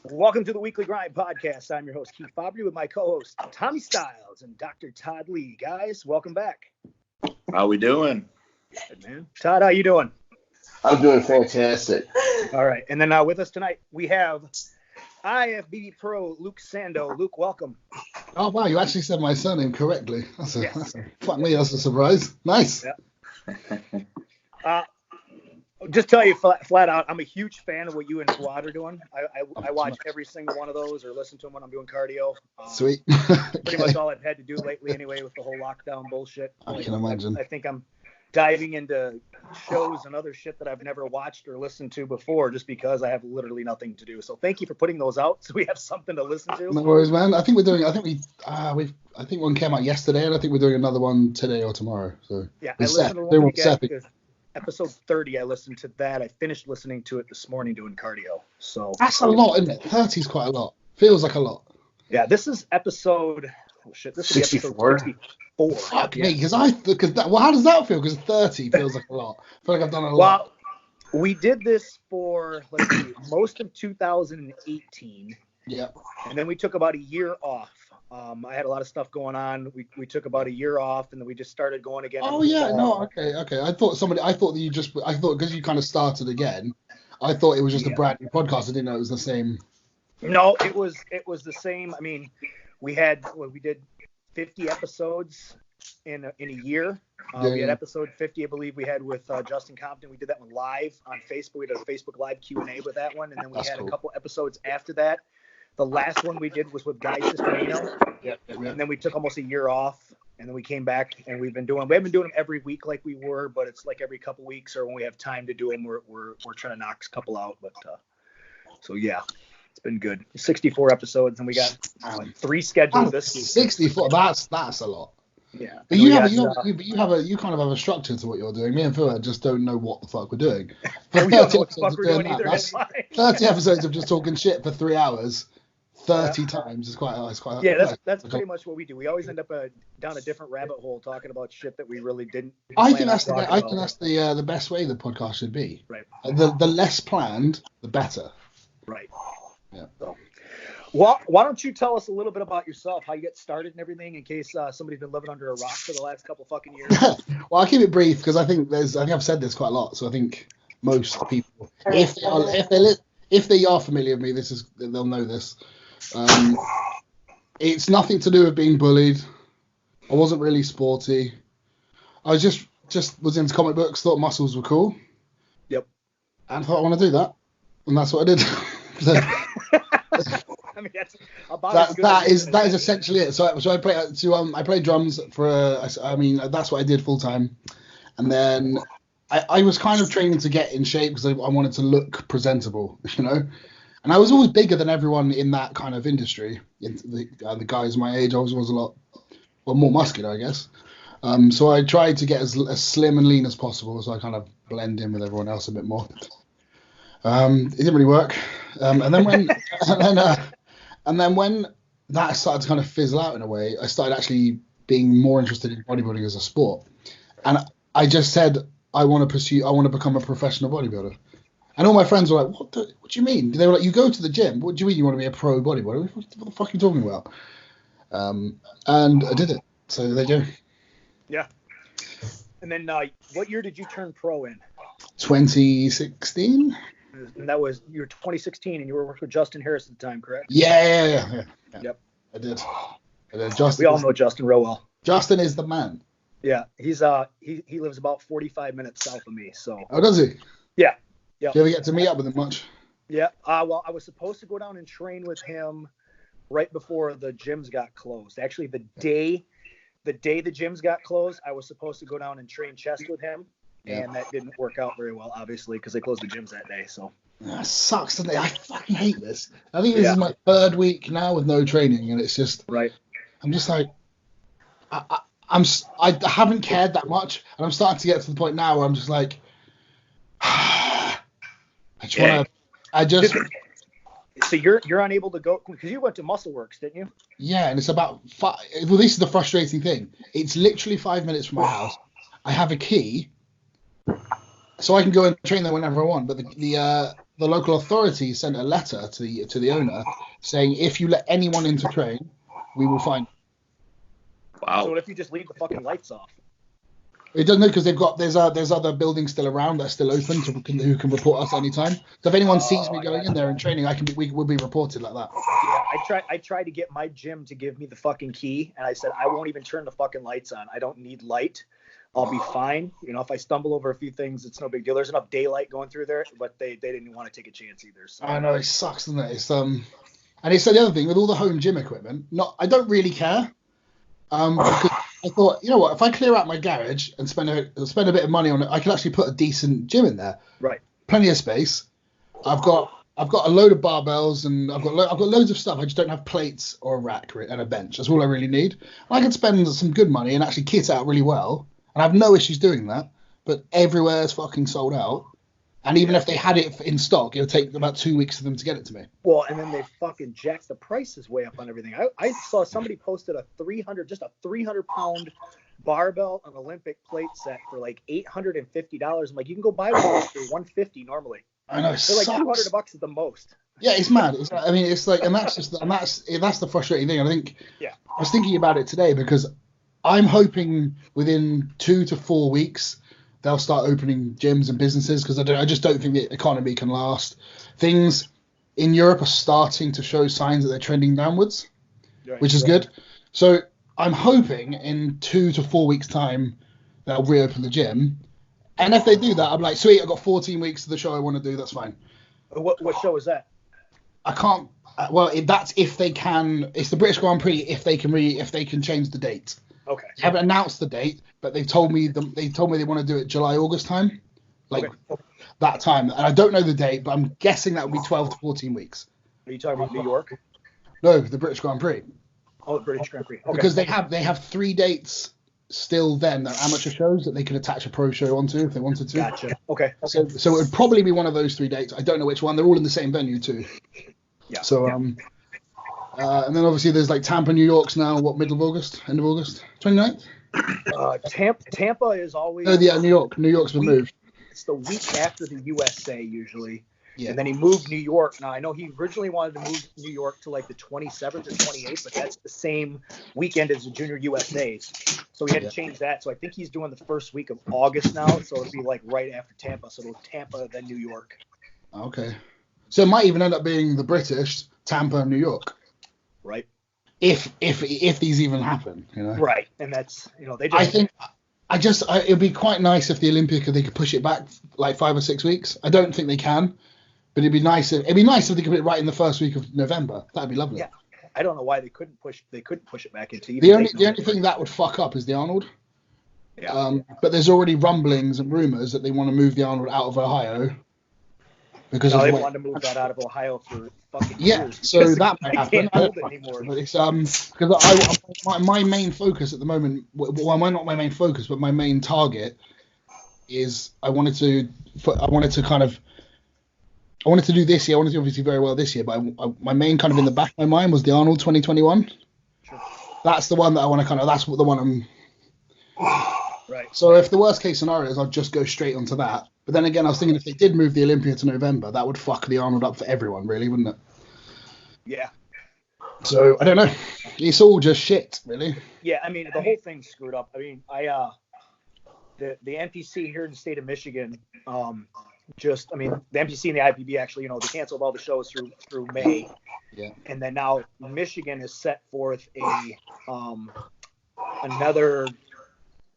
Welcome to the Weekly Grind Podcast. I'm your host, Keith Fabbri, with my co-host, Tommy Styles and Doctortoddlee. Guys, welcome back. How we doing? Good, man. Todd, how you doing? I'm doing fantastic. All right. And then with us tonight, we have IFBB Pro Luke Sandoe. Luke, welcome. Oh, wow. You actually said my surname correctly. That's a surprise. Nice. Yeah. Just tell you flat out, I'm a huge fan of what you and Todd are doing. I watch every single one of those or listen to them when I'm doing cardio. Sweet. Pretty much all I've had to do lately anyway with the whole lockdown bullshit. I can imagine. I think I'm diving into shows and other shit that I've never watched or listened to before just because I have literally nothing to do. So thank you for putting those out so we have something to listen to. No worries, man. I think one came out yesterday, and I think we're doing another one today or tomorrow. So yeah, I listened to one week episode 30, I listened to that. I finished listening to it this morning doing cardio. So that's a lot, isn't it? 30 is quite a lot. Feels like a lot. Yeah, this is episode. Oh shit, this is 64. 64. Fuck me, because how does that feel? Because 30 feels like a lot. I feel like I've done a lot. Well, we did this for most of 2018. Yeah. And then we took about a year off. I had a lot of stuff going on. We took about a year off, and then we just started going again. Oh yeah, no, okay. I thought because you kind of started again. I thought it was just a brand new podcast. I didn't know it was the same. No, it was the same. I mean, we did 50 episodes in a year. We had episode 50, I believe, we had with Justin Compton. We did that one live on Facebook. We did a Facebook Live Q&A with that one, and then we had a couple episodes after that. The last one we did was with Guy Sistemino, and then we took almost a year off, and then we came back, and we haven't been doing them every week like we were, but it's like every couple weeks, or when we have time to do them, we're trying to knock a couple out. But so yeah, it's been good. 64 episodes, and we got 3 scheduled this week. 64. That's a lot. Yeah. But you kind of have a structure to what you're doing. Me and Phil just don't know what the fuck we're doing. We don't know what the fuck we're doing either. 30 episodes of just talking shit for 3 hours. 30 times is quite yeah, that's pretty much what we do. We always end up down a different rabbit hole talking about shit that we really didn't. I think that's the best way the podcast should be. Right. The less planned, the better. Right. Yeah. So, well, why don't you tell us a little bit about yourself, how you get started and everything, in case somebody's been living under a rock for the last couple fucking years. Well, I'll keep it brief because I think I've said this quite a lot. So I think most people, if they are familiar with me, they'll know this. It's nothing to do with being bullied. I wasn't really sporty. I was just was into comic books, thought muscles were cool. Yep. And thought I want to do that, and that's what I did. I mean, that's about that is essentially it. So I played drums for that's what I did full time, and then I was kind of training to get in shape because I wanted to look presentable, you know. And I was always bigger than everyone in that kind of industry. The guys my age, I was a lot more muscular, I guess. So I tried to get as slim and lean as possible, so I kind of blend in with everyone else a bit more. It didn't really work. And then when that started to kind of fizzle out in a way, I started actually being more interested in bodybuilding as a sport. And I just said, I want to become a professional bodybuilder. And all my friends were like, what do you mean? They were like, you go to the gym. What do you mean you want to be a pro bodybuilder? What the fuck are you talking about? And I did it. So there you go. Yeah. And then what year did you turn pro in? 2016. And that was, you were 2016 and you were working with Justin Harris at the time, correct? Yeah. Yep. I did. Justin, we all know Justin real well. Justin is the man. Yeah. He's he lives about 45 minutes south of me. So. Oh, does he? Yeah. Yep. Do you ever get to meet up with him much? Yeah. Well, I was supposed to go down and train with him right before the gyms got closed. Actually, the day the gyms got closed, I was supposed to go down and train chest with him, and that didn't work out very well, obviously, because they closed the gyms that day. So that sucks, doesn't it? I fucking hate this. I think this is my 3rd week now with no training, and it's just right. I'm just like, I haven't cared that much, and I'm starting to get to the point now where I'm just like. So you're unable to go because you went to MuscleWorks, didn't you? Yeah, and it's about 5. Well, this is the frustrating thing. It's literally 5 minutes from my house. I have a key, so I can go and train there whenever I want. But the local authority sent a letter to the owner saying, if you let anyone in to train, we will fine. Wow. So what if you just leave the fucking lights off? It doesn't know, because there's other buildings still around that are still open who can report us anytime. So if anyone sees me going in there and training, we will be reported like that. Yeah, I tried to get my gym to give me the fucking key, and I said I won't even turn the fucking lights on. I don't need light. I'll be fine. You know, if I stumble over a few things, it's no big deal. There's enough daylight going through there, but they didn't want to take a chance either. So. I know, it sucks, doesn't it? It's and it's the other thing with all the home gym equipment. I don't really care. Because I thought, you know what, if I clear out my garage and spend a bit of money on it, I can actually put a decent gym in there. Right. Plenty of space. I've got a load of barbells and I've got loads of stuff. I just don't have plates or a rack and a bench. That's all I really need. And I could spend some good money and actually kit out really well. And I have no issues doing that. But everywhere is fucking sold out. And even if they had it in stock, it would take about 2 weeks for them to get it to me. Well, and then they fucking jacked the prices way up on everything. I saw somebody posted a 300-pound barbell and Olympic plate set for like $850. I'm like, you can go buy one for $150 normally. I know. They're like $200 at the most. Yeah, it's mad. It's like, and that's the frustrating thing. I think. Yeah. I was thinking about it today because I'm hoping within 2 to 4 weeks they'll start opening gyms and businesses, because I just don't think the economy can last. Things in Europe are starting to show signs that they're trending downwards, right, which is good. So I'm hoping in 2 to 4 weeks' time they'll reopen the gym. And if they do that, I'm like, sweet, I've got 14 weeks of the show I want to do. That's fine. What show is that? I can't. Well, that's if they can. It's the British Grand Prix if they can change the date. Okay. They haven't announced the date, but they've told me they want to do it July, August time, that time. And I don't know the date, but I'm guessing that would be 12 to 14 weeks. Are you talking about New York? No, the British Grand Prix. Oh, the British Grand Prix. Okay. Because they have 3 dates still then, that amateur shows that they could attach a pro show onto if they wanted to. Gotcha. Okay. So it would probably be one of those 3 dates. I don't know which one. They're all in the same venue too. Yeah. So and then obviously there's like Tampa, New York's now, middle of August, end of August, 29th? Tampa is always. Oh yeah, New York's been moved. It's the week after the USA usually. Yeah. And then he moved New York. Now, I know he originally wanted to move New York to like the 27th or 28th, but that's the same weekend as the Junior USAs. So we had to change that. So I think he's doing the first week of August now. So it'll be like right after Tampa. So it'll Tampa, then New York. Okay. So it might even end up being the British, Tampa, New York. Right. If these even happen, you know. Right. And that's, they just. It'd be quite nice if the Olympic, they could push it back like 5 or 6 weeks. I don't think they can. But it'd be nice if they could put it right in the first week of November. That'd be lovely. Yeah, I don't know why they couldn't push it back into. The only thing that would fuck up is the Arnold. Yeah. But there's already rumblings and rumors that they want to move the Arnold out of Ohio. Because they wanted to move that out of Ohio for fucking years. So that might happen. Can't hold it anymore. But it's because my main focus at the moment. Well, not my main focus, but my main target is I wanted to do this year. I wanted to do obviously very well this year, but my main kind of in the back of my mind was the Arnold 2021. Sure. That's the one that I want to that's the one I'm. Right. So if the worst case scenario is, I'll just go straight onto that. But then again, I was thinking if they did move the Olympia to November, that would fuck the Arnold up for everyone, really, wouldn't it? Yeah. So I don't know. It's all just shit, really. Yeah, I mean the whole thing's screwed up. I mean, the NPC here in the state of Michigan, the NPC and the IPB actually, they canceled all the shows through May. Yeah. And then now Michigan has set forth another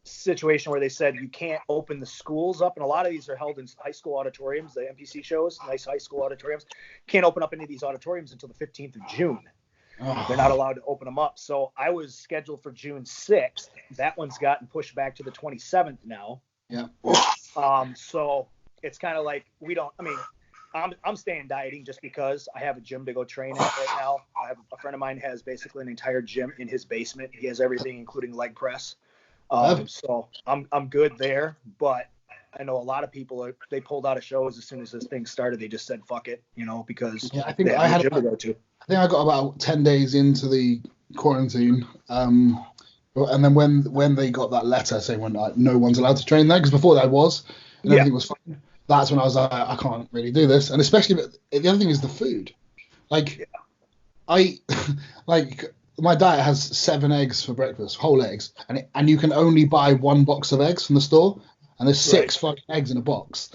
situation where they said you can't open the schools up, and a lot of these are held in high school auditoriums. The NPC shows, nice high school auditoriums, can't open up any of these auditoriums until the 15th of June. Oh. They're not allowed to open them up. So I was scheduled for June 6th. That one's gotten pushed back to the 27th now. Yeah. So it's kind of like I'm staying dieting just because I have a gym to go train at right now. A friend of mine has basically an entire gym in his basement. He has everything, including leg press. So I'm good there, but I know a lot of people they pulled out of shows as soon as this thing started. They just said fuck it, because I think I had a gym to go to. I think I got about 10 days into the quarantine, and then when they got that letter saying no one's allowed to train there, because before that everything was fine. that's when I was like, I can't really do this. And especially, the other thing is the food. Like, I like my diet has 7 eggs for breakfast, whole eggs, and you can only buy 1 box of eggs from the store, and there's 6 fucking eggs in a box,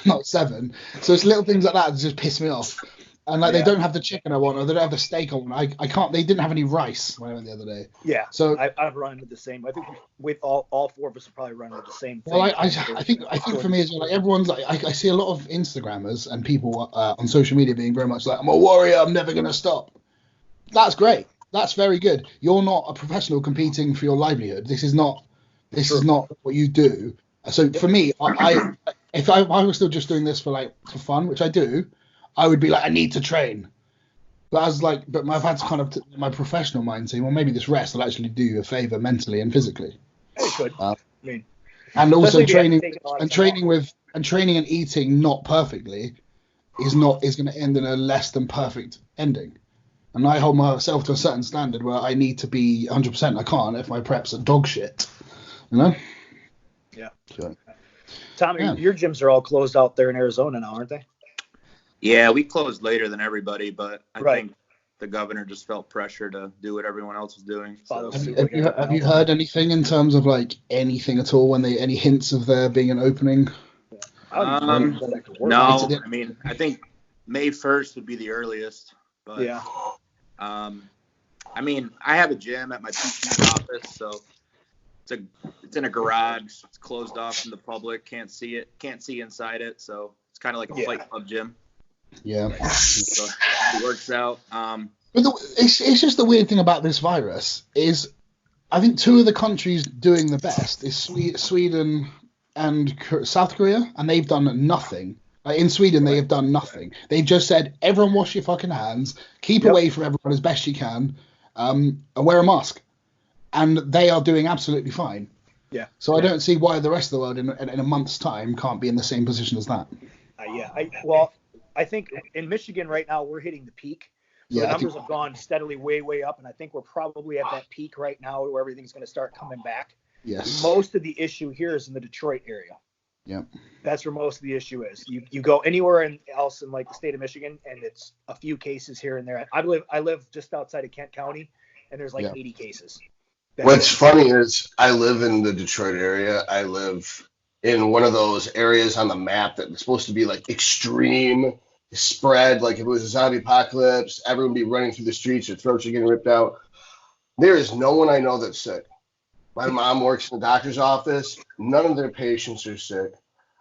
not 7. So it's little things like that that just piss me off. And like they don't have the chicken I want, or they don't have the steak I want. I can't. They didn't have any rice when I went the other day. Yeah. So I've run into the same. I think with all 4 of us will probably run into the same thing. Well, I think for me as well, like everyone's like I see a lot of Instagrammers and people on social media being very much like, I'm a warrior, I'm never gonna stop. That's great. That's very good. You're not a professional competing for your livelihood. This is not what you do. So for me, if I was still just doing this for fun, which I do, I would be like, I need to train. But I've had to kind of my professional mind say, well, maybe this rest will actually do you a favor mentally and physically. It could. I mean, and also training and eating not perfectly is going to end in a less than perfect ending. And I hold myself to a certain standard where I need to be 100%. I can't if my preps are dog shit. You know? Yeah. So, Tommy, your gyms are all closed out there in Arizona now, aren't they? Yeah, we closed later than everybody, but I think the governor just felt pressure to do what everyone else was doing. So. Have you heard anything in terms of anything at all any hints of there being an opening? No, I mean, I think May 1st would be the earliest, but I mean, I have a gym at my PT office, so it's in a garage. It's closed off from the public. Can't see inside it, so it's kind of like a Fight Club gym. Yeah. So it works out. But it's just the weird thing about this virus is I think 2 of the countries doing the best is Sweden and South Korea, and they've done nothing. Like in Sweden, they have done nothing. They've just said, everyone wash your fucking hands, keep away from everyone as best you can, and wear a mask. And they are doing absolutely fine. Yeah. So I don't see why the rest of the world in a month's time can't be in the same position as that. I think in Michigan right now we're hitting the peak. So the numbers have gone steadily way up, and I think we're probably at that peak right now where everything's going to start coming back. Yes. Most of the issue here is in the Detroit area. Yeah. That's where most of the issue is. You go anywhere else in the state of Michigan, and it's a few cases here and there. I live just outside of Kent County, and there's 80 cases. What's funny is I live in the Detroit area. I live in one of those areas on the map that's supposed to be extreme spread, if it was a zombie apocalypse, everyone would be running through the streets, their throats are getting ripped out. There is no one I know that's sick. My mom works in the doctor's office. None of their patients are sick.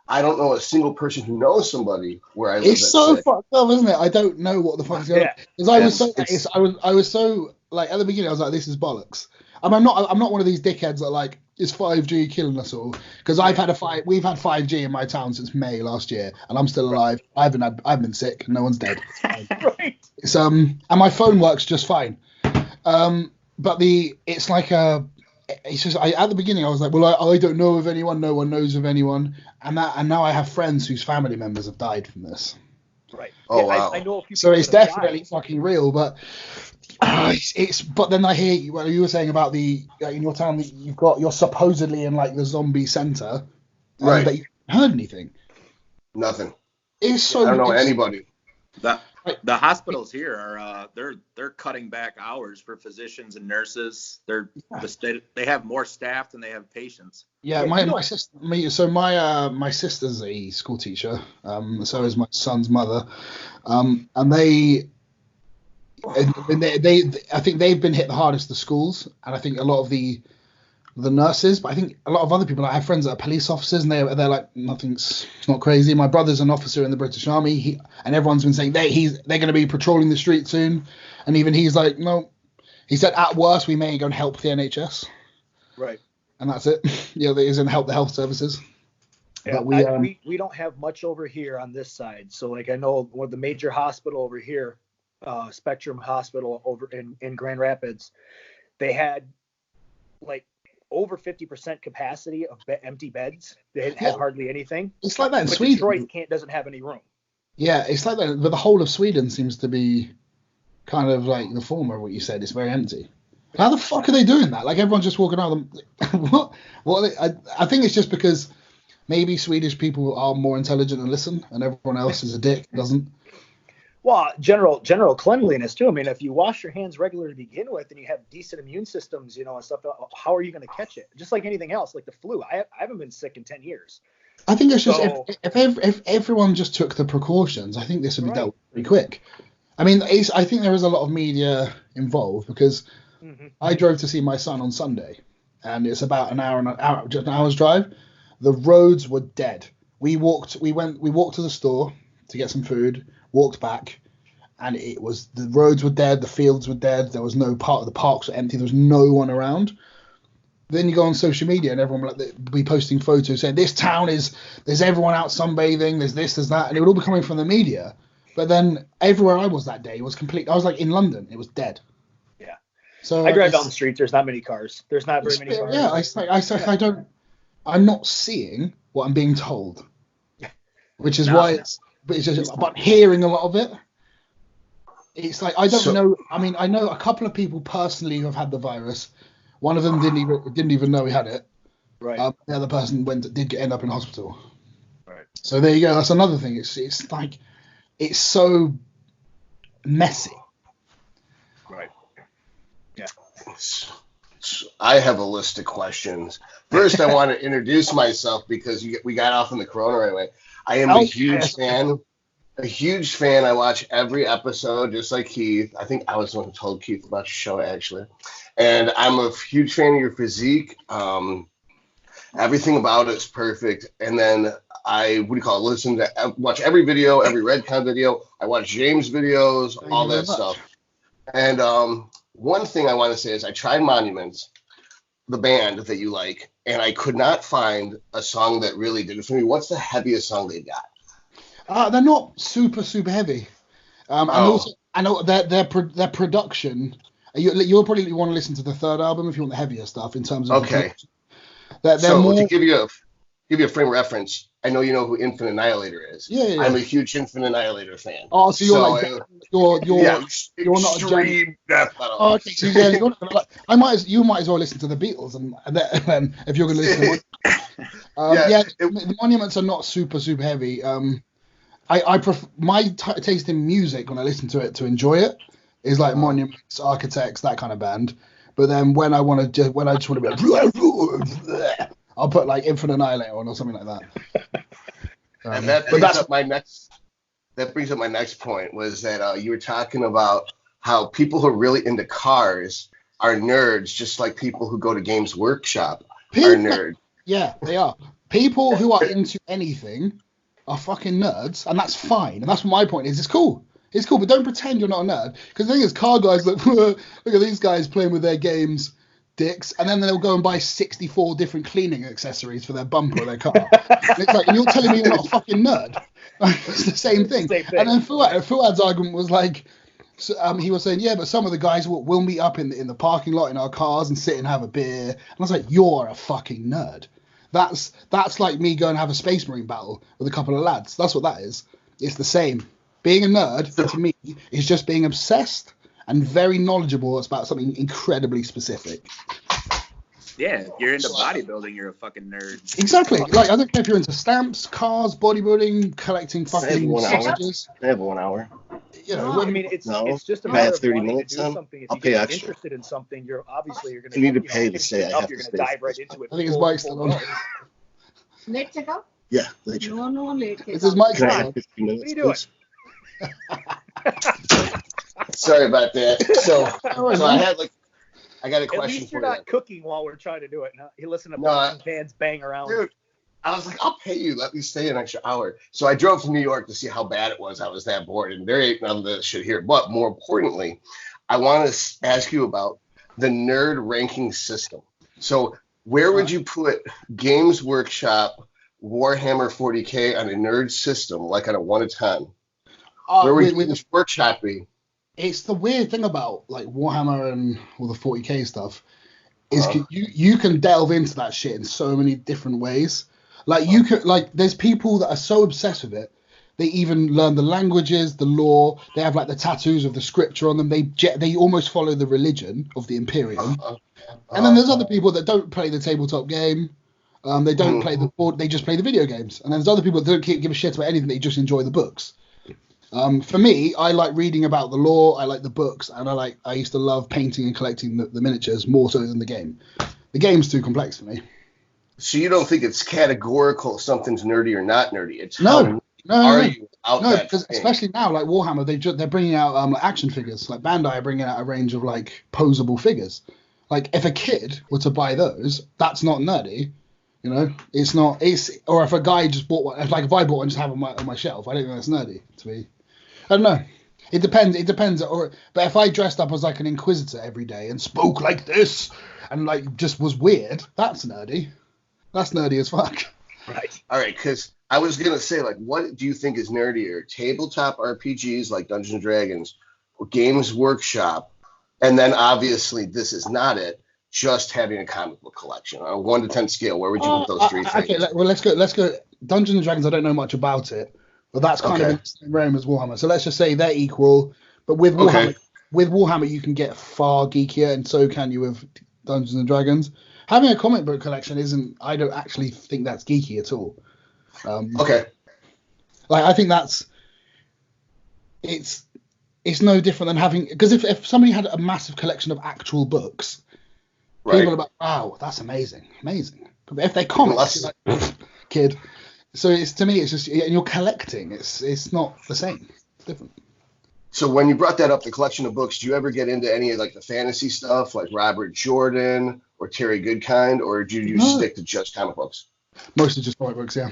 I don't know a single person who knows somebody where I live. It's so fucked up, isn't it? I don't know what the fuck is going on. Because I was so at the beginning I was like, this is bollocks. I'm not one of these dickheads that is 5G killing us all? Because we've had 5G in my town since May last year, and I'm still alive. I've been sick. No one's dead. Right. It's and my phone works just fine. But it's just at the beginning I was like, well, I don't know of anyone. No one knows of anyone, and now I have friends whose family members have died from this. Right. Oh wow. I know a few. So it's definitely fucking real, but. But then I hear you were saying about in your town that you're supposedly in the zombie center, right? But you haven't heard anything. Nothing. It's so. I don't know anybody. The hospitals here are they're cutting back hours for physicians and nurses. They have more staff than they have patients. Yeah, my sister. So my sister's a school teacher. So is my son's mother. And they. And I think they've been hit the hardest, the schools, and I think a lot of the nurses, but I think a lot of other people. I have friends that are police officers, and they're like, it's not crazy. My brother's an officer in the British Army, and everyone's been saying they're going to be patrolling the street soon, and even he's like, no, he said at worst we may go and help the NHS, right, and that's it. He's going to help the health services. Yeah, but we don't have much over here on this side. So I know one of the major hospital over here. Spectrum Hospital over in Grand Rapids, they had over 50% capacity of empty beds. They didn't have hardly anything. It's like that in Sweden. Detroit doesn't have any room. Yeah, it's like that, but the whole of Sweden seems to be kind of like the former of what you said. It's very empty. How the fuck are they doing that? Everyone's just walking around them. What? I think it's just because maybe Swedish people are more intelligent and listen, and everyone else is a dick, doesn't. Well, general cleanliness too. I mean, if you wash your hands regularly to begin with, and you have decent immune systems, you know, and stuff, how are you going to catch it? Just like anything else, like the flu. I haven't been sick in 10 years. I think it's just if everyone just took the precautions, I think this would be dealt with pretty quick. I mean, I think there is a lot of media involved because I drove to see my son on Sunday, and it's about just an hour's drive. The roads were dead. We walked to the store to get some food, walked back, and the roads were dead, the fields were dead, there was no part of the parks were empty, there was no one around. Then you go on social media and everyone will be posting photos saying this town there's everyone out sunbathing, there's this, there's that, and it would all be coming from the media. But then everywhere I was that day was complete. I was like in London, it was dead. Yeah. So I drive down the streets. There's not many cars. There's not very many cars. Yeah, I'm not seeing what I'm being told, which is why but hearing a lot of it, it's like I don't know. I mean, I know a couple of people personally who have had the virus. One of them didn't even know he had it. Right. The other person did end up in hospital. Right. So there you go. That's another thing. It's like it's so messy. Right. Yeah. I have a list of questions. First, I want to introduce myself because we got off in the corona right away. I am a huge fan. A huge fan. I watch every episode, just like Keith. I think I was the one who told Keith about your show, actually. And I'm a huge fan of your physique. Everything about it is perfect. And then watch every video, every Redcon video. I watch James videos, all that stuff. And one thing I want to say is I tried Monuments, the band that you like, and I could not find a song that really did it for me. What's the heaviest song they've got? They're not super and also I know their production. You'll probably want to listen to the third album if you want the heavier stuff in terms of. Okay. To give you a frame of reference, I know you know who Infinite Annihilator is. Yeah. I'm a huge Infinite Annihilator fan. Oh, so you're not extreme death metal. Oh, okay. So you're not gonna you might as well listen to the Beatles and then if you're going to listen to the Monuments are not super heavy. I prefer my taste in music when I listen to it to enjoy it is like Monuments, Architects, that kind of band. But then when I just want to be like, I'll put like Infinite Annihilator on or something like that. And that brings up my next point was that you were talking about how people who are really into cars are nerds, just like people who go to Games Workshop are nerds. Yeah, they are. People who are into anything are fucking nerds, and that's fine. And that's what my point is. It's cool. It's cool, but don't pretend you're not a nerd. Because the thing is, car guys look at these guys playing with their games, dicks, and then they'll go and buy 64 different cleaning accessories for their bumper or their car. And it's like, and you're telling me you're not a fucking nerd. It's the same thing. And then Fuad's argument was like, he was saying, yeah, but some of the guys will meet up in the parking lot in our cars and sit and have a beer. And I was like, you're a fucking nerd. That's like me going and have a Space Marine battle with a couple of lads. That's what that is. It's the same. Being a nerd, to me, is just being obsessed and very knowledgeable about something incredibly specific. Yeah, if you're into bodybuilding, you're a fucking nerd. Exactly. Like, I don't care if you're into stamps, cars, bodybuilding, collecting fucking sausages. I have 1 hour. You know, I mean, it's just a matter of 30 wanting minutes to do then? something. If I'll you pay get extra. interested in something, you're going to. You need to pay to say I have You're to going to dive right into it. I think his mic's still on. Late checkout? Yeah, late No, late checkout. It's his mic's Can I still have on. 15 minutes, What are you doing? Sorry about that. So I got a At question least you're for you. not cooking while we're trying to do it. You listen to bands bang around. Dude, I was like, I'll pay you. Let me stay an extra hour. So I drove from New York to see how bad it was. I was that bored, and there ain't none of this shit here. But more importantly, I want to ask you about the nerd ranking system. So where would you put Games Workshop Warhammer 40K on a nerd system, like on a 1 to 10? Where would Games Workshop be? It's the weird thing about like Warhammer and all the 40K stuff is you can delve into that shit in so many different ways. Like you could there's people that are so obsessed with it, they even learn the languages, the lore. They have like the tattoos of the scripture on them. They almost follow the religion of the Imperium. And then there's other people that don't play the tabletop game. They don't play the board, they just play the video games. And then there's other people that don't give a shit about anything, they just enjoy the books. For me, I like reading about the lore, I like the books, and I used to love painting and collecting the miniatures more so than the game. The game's too complex for me. So you don't think it's categorical if something's nerdy or not nerdy? It's No, because especially now, like Warhammer, they're bringing out action figures. Like Bandai are bringing out a range of like posable figures. Like if a kid were to buy those, that's not nerdy. You know, it's not. Or if a guy just bought one, like if I bought one, just have it on my shelf, I don't think that's nerdy to me. I don't know. It depends. But if I dressed up as like an inquisitor every day and spoke like this and like just was weird, that's nerdy. That's nerdy as fuck. Right. All right, because I was gonna say, like, what do you think is nerdier? Tabletop RPGs like Dungeons and Dragons, or Games Workshop, and then obviously this is not it. Just having a comic book collection on a 1 to 10 scale. Where would you put those three things? Okay, let's go. Dungeons and Dragons. I don't know much about it, but that's kind of in the same realm as Warhammer. So let's just say they're equal. But with Warhammer, you can get far geekier, and so can you with Dungeons and Dragons. Having a comic book collection isn't. I don't actually think that's geeky at all. Okay. Like I think that's. It's no different than having, because if somebody had a massive collection of actual books. Right. People are like, wow, that's amazing. But if they're comics, you're like, kid. So to me, it's just, and you're collecting. It's not the same. It's different. So when you brought that up, the collection of books, do you ever get into any of like the fantasy stuff, like Robert Jordan or Terry Goodkind, or do you stick to just comic books? Mostly just comic books, yeah.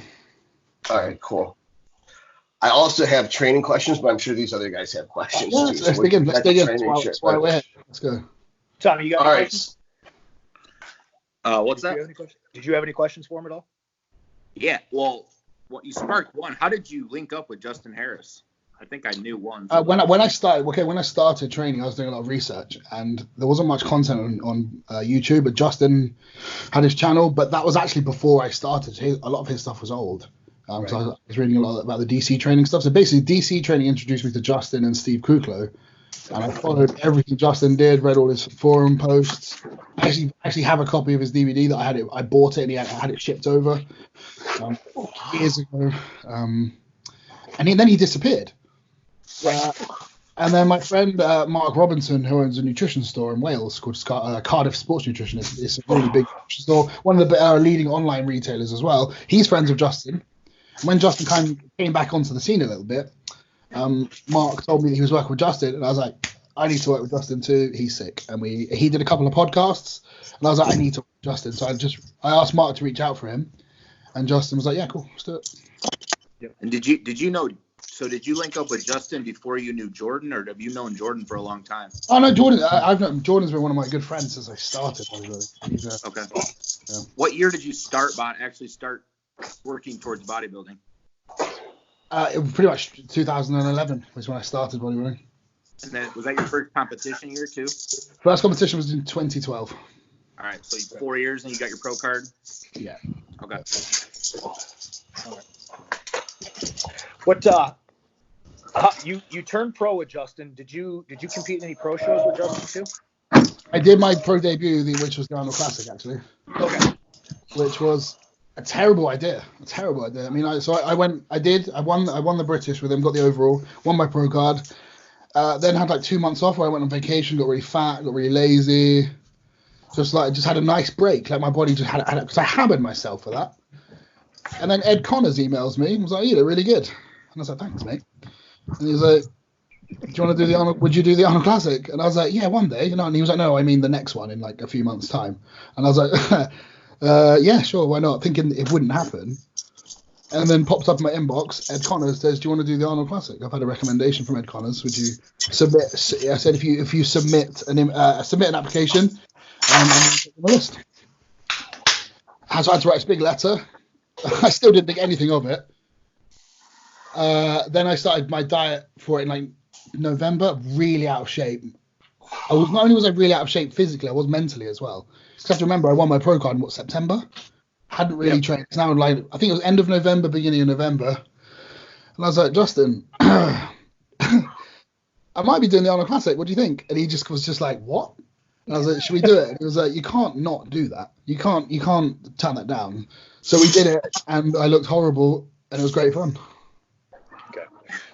All right, cool. I also have training questions, but I'm sure these other guys have questions too. Let's dig in. That's why we're here. Let's go. Tommy, you got any questions? What's that? Did you have any questions for him at all? Yeah. Well, you sparked one. How did you link up with Justin Harris? I think I knew one. When I started training, I was doing a lot of research, and there wasn't much content on YouTube. But Justin had his channel, but that was actually before I started. A lot of his stuff was old. So I was reading a lot about the DC training stuff. So basically, DC training introduced me to Justin and Steve Kuklo. And I followed everything Justin did, read all his forum posts. I actually have a copy of his DVD that I bought it, and I had it shipped over years ago. And then he disappeared. And then my friend Mark Robinson, who owns a nutrition store in Wales called Cardiff Sports Nutrition, it's a really big store, one of the leading online retailers as well. He's friends with Justin. And when Justin kind of came back onto the scene a little bit, Mark told me that he was working with Justin, and I was like, I need to work with Justin too. He's sick. And he did a couple of podcasts, and I was like, I need to work with Justin. So I asked Mark to reach out for him, and Justin was like, yeah, cool, let's do it. Yep. And did you link up with Justin before you knew Jordan, or have you known Jordan for a long time? Oh no, Jordan. Jordan's been one of my good friends since I started. Okay. Yeah. What year did you start working towards bodybuilding? Pretty much 2011 was when I started bodybuilding. And then was that your first competition year too? First competition was in 2012. All right, so 4 years and you got your pro card? Yeah. Okay. All right. What you turned pro with Justin? Did you compete in any pro shows with Justin too? I did my pro debut, which was the Arnold Classic actually. Okay. Which was a terrible idea. I mean, I won the British with him, got the overall, won my pro card. Then had like 2 months off where I went on vacation, got really fat, got really lazy. Just had a nice break. Like my body just had because I hammered myself for that. And then Ed Connors emails me and was like, you look really good. And I was like, thanks, mate. And he was like, do you want to do the Arnold? Would you do the Arnold Classic? And I was like, yeah, one day. And he was like, no, I mean the next one in like a few months' time. And I was like, yeah, sure, why not? Thinking it wouldn't happen. And then pops up in my inbox, Ed Connors says, do you want to do the Arnold Classic? I've had a recommendation from Ed Connors. Would you submit? I said, if you submit an application, I'm on the list. So I had to write this big letter. I still didn't think anything of it. Then I started my diet for it in like November, really out of shape. Not only was I really out of shape physically, I was mentally as well. Because you have to remember, I won my pro card in September. Hadn't really trained. It's now like, I think it was end of November, beginning of November. And I was like, Justin, I might be doing the Arnold Classic. What do you think? And he was just like, what? And I was like, should we do it? And he was like, you can't not do that. You can't turn that down. So we did it, and I looked horrible, and it was great fun. Okay.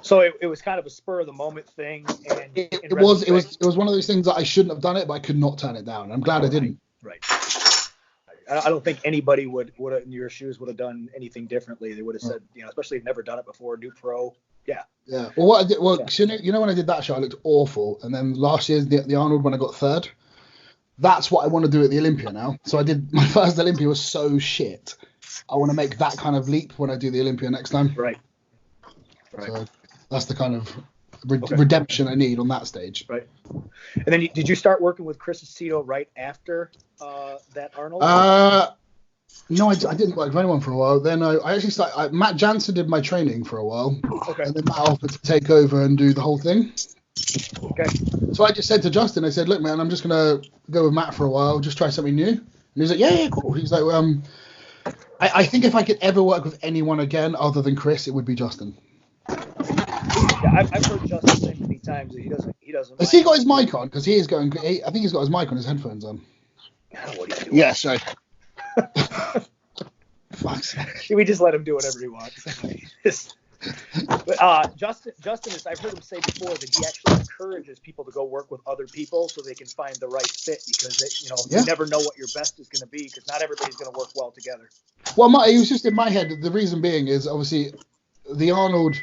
So it was kind of a spur of the moment thing, and It was one of those things that I shouldn't have done it, but I could not turn it down. I'm glad I didn't. Right. I don't think anybody would have in your shoes would have done anything differently. They would have said, especially if never done it before, new pro. Yeah. Yeah. Well, what I did, when I did that show, I looked awful. And then last year's the Arnold, when I got third, that's what I want to do at the Olympia now. So I did, my first Olympia was so shit. I want to make that kind of leap when I do the Olympia next time. Right. So that's the kind of redemption I need on that stage. Right. And then did you start working with Chris Aceto right after that Arnold? No, I didn't work with anyone for a while. Then I actually started. Matt Jansen did my training for a while. Okay. And then Matt offered to take over and do the whole thing. Okay. So I just said to Justin, I said, look, man, I'm just going to go with Matt for a while, just try something new. And he's like, yeah, cool. He's like, I think if I could ever work with anyone again other than Chris, it would be Justin. Yeah, I've heard Justin say many times that he doesn't. Has he got his mic on? Because he is going. I think he's got his mic on, his headphones on. What are you doing? Yeah, sorry. Fuck's sake. We just let him do whatever he wants. Justin is. I've heard him say before that he actually encourages people to go work with other people so they can find the right fit, because you never know what your best is going to be, because not everybody's going to work well together. Well, it was just in my head. The reason being is obviously the Arnold.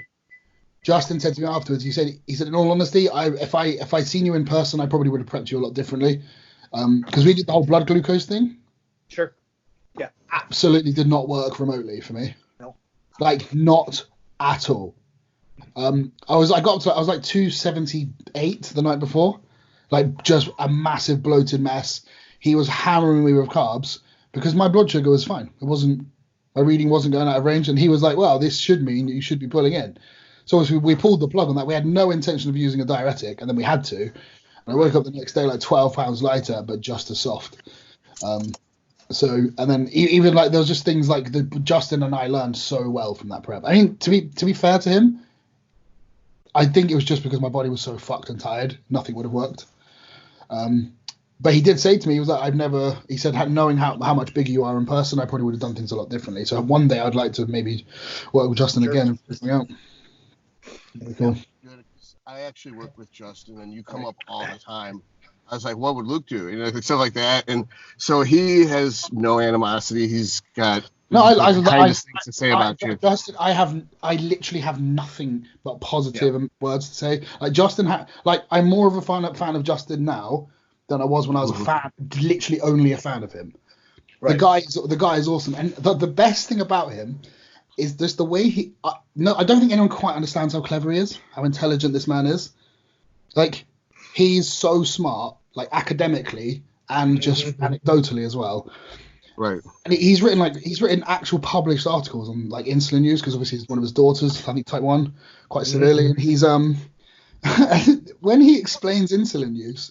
Justin said to me afterwards. He said, in all honesty, if I'd seen you in person, I probably would have prepped you a lot differently, because we did the whole blood glucose thing. Sure. Yeah. Absolutely did not work remotely for me. No. Like, not at all. I was like 278 the night before, like just a massive bloated mess. He was hammering me with carbs because my blood sugar was fine. My reading wasn't going out of range, and he was like, well, this should mean you should be pulling in. So we pulled the plug on that. We had no intention of using a diuretic, and then we had to. And I woke up the next day like 12 pounds lighter, but just as soft. And then even like there was just things like Justin and I learned so well from that prep. I mean, to be fair to him, I think it was just because my body was so fucked and tired, nothing would have worked. But he did say to me, he was like, he said, knowing how much bigger you are in person, I probably would have done things a lot differently. So one day I'd like to maybe work with Justin again and figure something out. Cool. I actually work with Justin, and you come up all the time. I was like, what would Luke do? Stuff like that. And so he has no animosity. He's got kindest things to say about you. Justin, I literally have nothing but positive words to say. Like Justin, I'm more of a fan of Justin now than I was when I was a fan, literally only a fan of him. Right. The guy is awesome, and the best thing about him is just the way I don't think anyone quite understands how clever he is, how intelligent this man is. Like, he's so smart, like academically and just anecdotally as well. Right. And he's written actual published articles on like insulin use, because obviously he's one of his daughters, I think type 1, quite severely. And he's when he explains insulin use,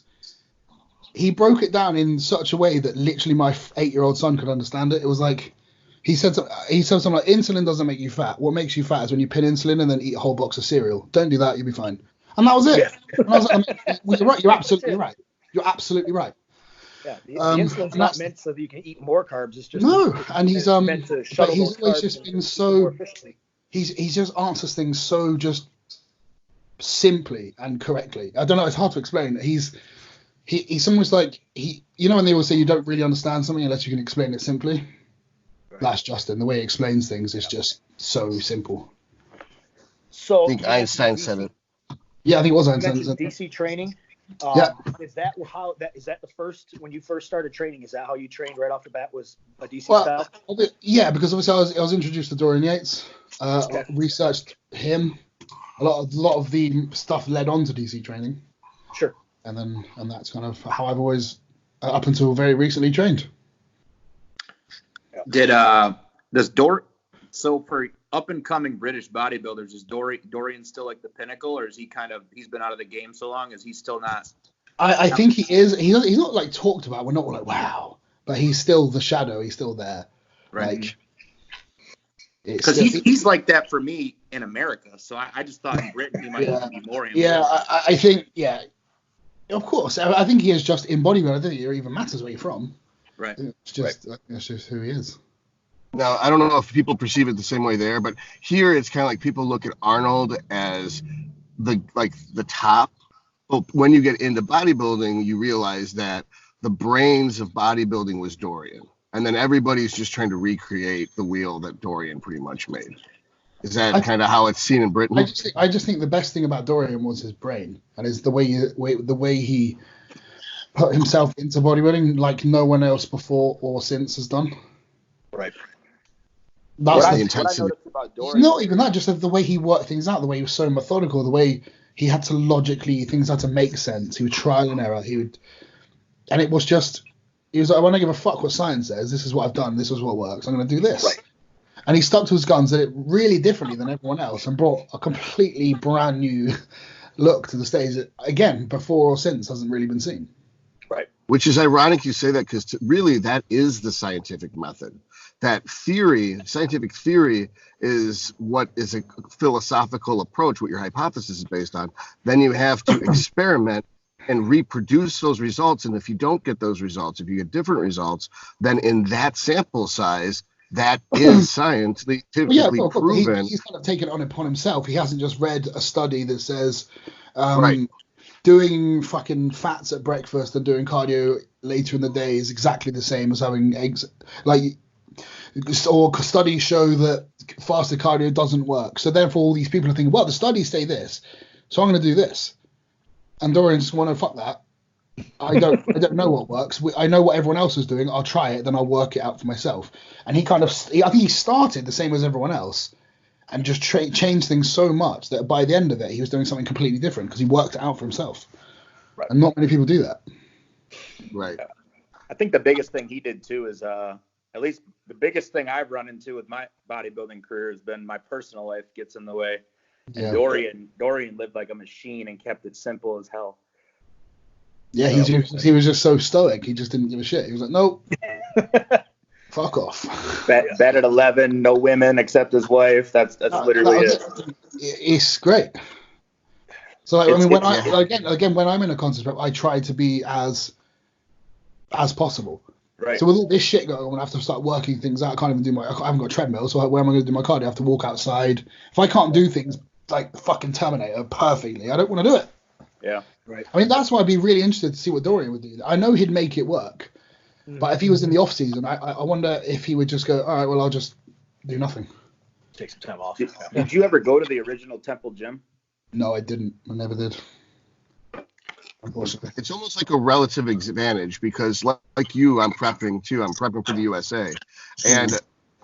he broke it down in such a way that literally my 8-year-old son could understand it. It was like, he said something like, insulin doesn't make you fat. What makes you fat is when you pin insulin and then eat a whole box of cereal. Don't do that, you'll be fine. And that was it. Yeah. And I was like, you're right. You're absolutely right. You're absolutely right. Yeah, the insulin's not meant so that you can eat more carbs. It's just and he's meant to shuttle those always carbs just been so. He just answers things so just simply and correctly. I don't know. It's hard to explain. He's almost like when they always say you don't really understand something unless you can explain it simply. Right. That's Justin. The way he explains things is just so simple. So I think Einstein said it. Yeah, I think it was Einstein. DC training. Is that the first, when you first started training? Is that how you trained right off the bat? Was a DC style? Yeah, because obviously I was introduced to Dorian Yates. Researched him. A lot of the stuff led on to DC training. Sure. And that's kind of how I've always, up until very recently, trained. So for up and coming British bodybuilders, is Dorian still like the pinnacle, or is he's been out of the game so long, is he still not? I think he is. He's not like talked about. We're not like, wow, but he's still the shadow. He's still there. Right. Like, because he's like that for me in America. So I just thought in Britain he might be more. Yeah, I think Of course, I think he is just in bodybuilding. I don't think it even matters where you're from. Right. It's just that's just who he is. Now, I don't know if people perceive it the same way there, but here it's kind of like people look at Arnold as the top. But when you get into bodybuilding, you realize that the brains of bodybuilding was Dorian. And then everybody's just trying to recreate the wheel that Dorian pretty much made. Is that kind of how it's seen in Britain? I just think the best thing about Dorian was his brain and is the way he put himself into bodybuilding like no one else before or since has done. Right. That's the intensity. What I noticed about Dorian, not even that, just the way he worked things out, the way he was so methodical, the way he had to logically, things had to make sense. He would trial and error. And it was just, he was like, I don't give a fuck what science says. This is what I've done. This is what works. I'm going to do this. Right. And he stuck to his guns, did it really differently than everyone else, and brought a completely brand new look to the stage that, again, before or since hasn't really been seen. Right. Which is ironic you say that, because really that is the scientific method. That theory, scientific theory, is what is a philosophical approach, what your hypothesis is based on. Then you have to experiment and reproduce those results. And if you don't get those results, if you get different results, then in that sample size, that is scientifically proven. He's kind of taken it upon himself. He hasn't just read a study that says right. Doing fucking fats at breakfast and doing cardio later in the day is exactly the same as having eggs. Or studies show that fasted cardio doesn't work. So therefore all these people are thinking, well, the studies say this, so I'm going to do this. And Dorian just want to fuck that. I don't know what works. I know what everyone else is doing. I'll try it, then I'll work it out for myself. And I think he started the same as everyone else and just changed things so much that by the end of it, he was doing something completely different because he worked it out for himself. Right. And not many people do that. Right. I think the biggest thing he did too is, at least the biggest thing I've run into with my bodybuilding career has been my personal life gets in the way. And Dorian lived like a machine and kept it simple as hell. Yeah, he was just so stoic. He just didn't give a shit. He was like, nope, fuck off. Bed at 11, no women except his wife. That's literally it. It's great. So when I'm in a contest prep, I try to be as possible. Right. So with all this shit going on, I have to start working things out. I haven't got a treadmill, so where am I going to do my cardio? I have to walk outside. If I can't do things like fucking Terminator perfectly, I don't want to do it. Yeah. Right. I mean, that's why I'd be really interested to see what Dorian would do. I know he'd make it work, but if he was in the off season, I wonder if he would just go, all right, well, I'll just do nothing. Take some time off. Did you ever go to the original Temple Gym? No, I didn't. I never did. Unfortunately. It's almost like a relative advantage because, like you, I'm prepping too. I'm prepping for the USA, and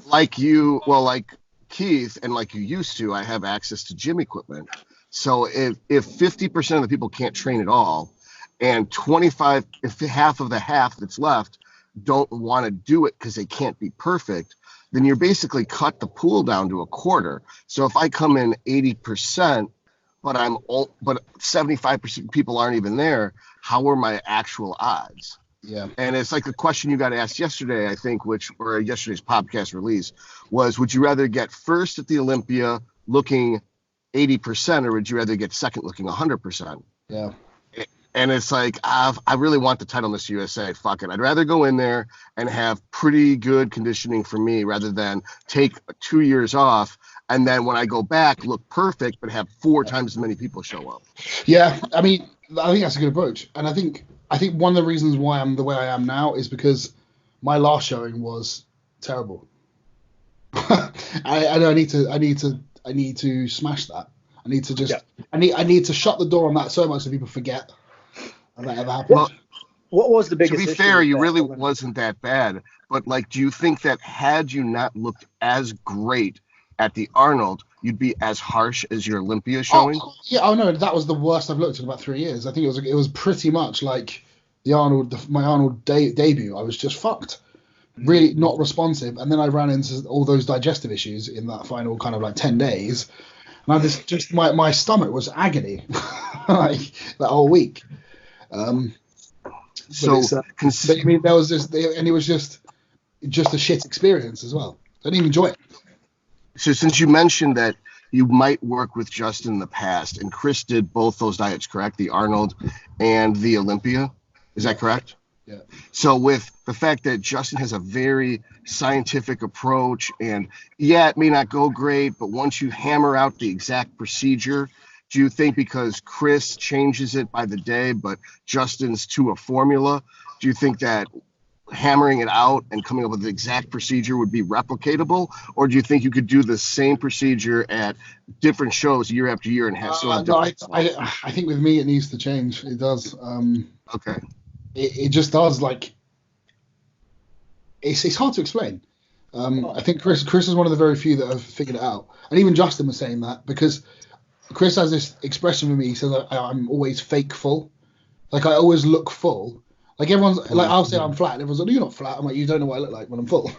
like you, well, like Keith, and like you used to, I have access to gym equipment. So if 50% of the people can't train at all, and if half of the half that's left don't want to do it because they can't be perfect, then you're basically cut the pool down to a quarter. So if I come in 80%, but 75% of people aren't even there, how are my actual odds? Yeah. And it's like the question you got asked yesterday, I think, or yesterday's podcast release, was would you rather get first at the Olympia looking 80%, or would you rather get second looking 100%? Yeah. And it's like, I really want the title in this USA. Fuck it. I'd rather go in there and have pretty good conditioning for me rather than take 2 years off and then when I go back look perfect but have 4 times as many people show up. Yeah, I mean, I think that's a good approach. And I think one of the reasons why I'm the way I am now is because my last showing was terrible. I need to smash that. I need to just I need to shut the door on that so much that people forget that ever happened. Well, what was the biggest issue? To be issue fair, you really Olympics? wasn't that bad. But like, do you think that had you not looked as great at the Arnold, you'd be as harsh as your Olympia showing? Oh no, that was the worst I've looked in about 3 years. I think it was pretty much like the Arnold, my Arnold debut. I was just fucked. Really not responsive, and then I ran into all those digestive issues in that final kind of like 10 days, and I just my stomach was agony like that whole week. So I mean, there was this, and it was just a shit experience as well. I didn't even enjoy it. So since you mentioned that you might work with Justin in the past, and Chris did both those diets, correct? The Arnold and the Olympia. Is that correct? Yeah. So with the fact that Justin has a very scientific approach, and yeah, it may not go great, but once you hammer out the exact procedure, do you think because Chris changes it by the day, but Justin's to a formula, do you think that hammering it out and coming up with the exact procedure would be replicatable, or do you think you could do the same procedure at different shows year after year and have still have no, different I think with me it needs to change. It does. Okay. It just does. Like, it's hard to explain. I think Chris is one of the very few that have figured it out, and even Justin was saying that, because Chris has this expression with me. He says I'm always fake full, like I always look full. Like everyone's like, I'll say I'm flat, and everyone's like, no, you're not flat. I'm like, you don't know what I look like when I'm full.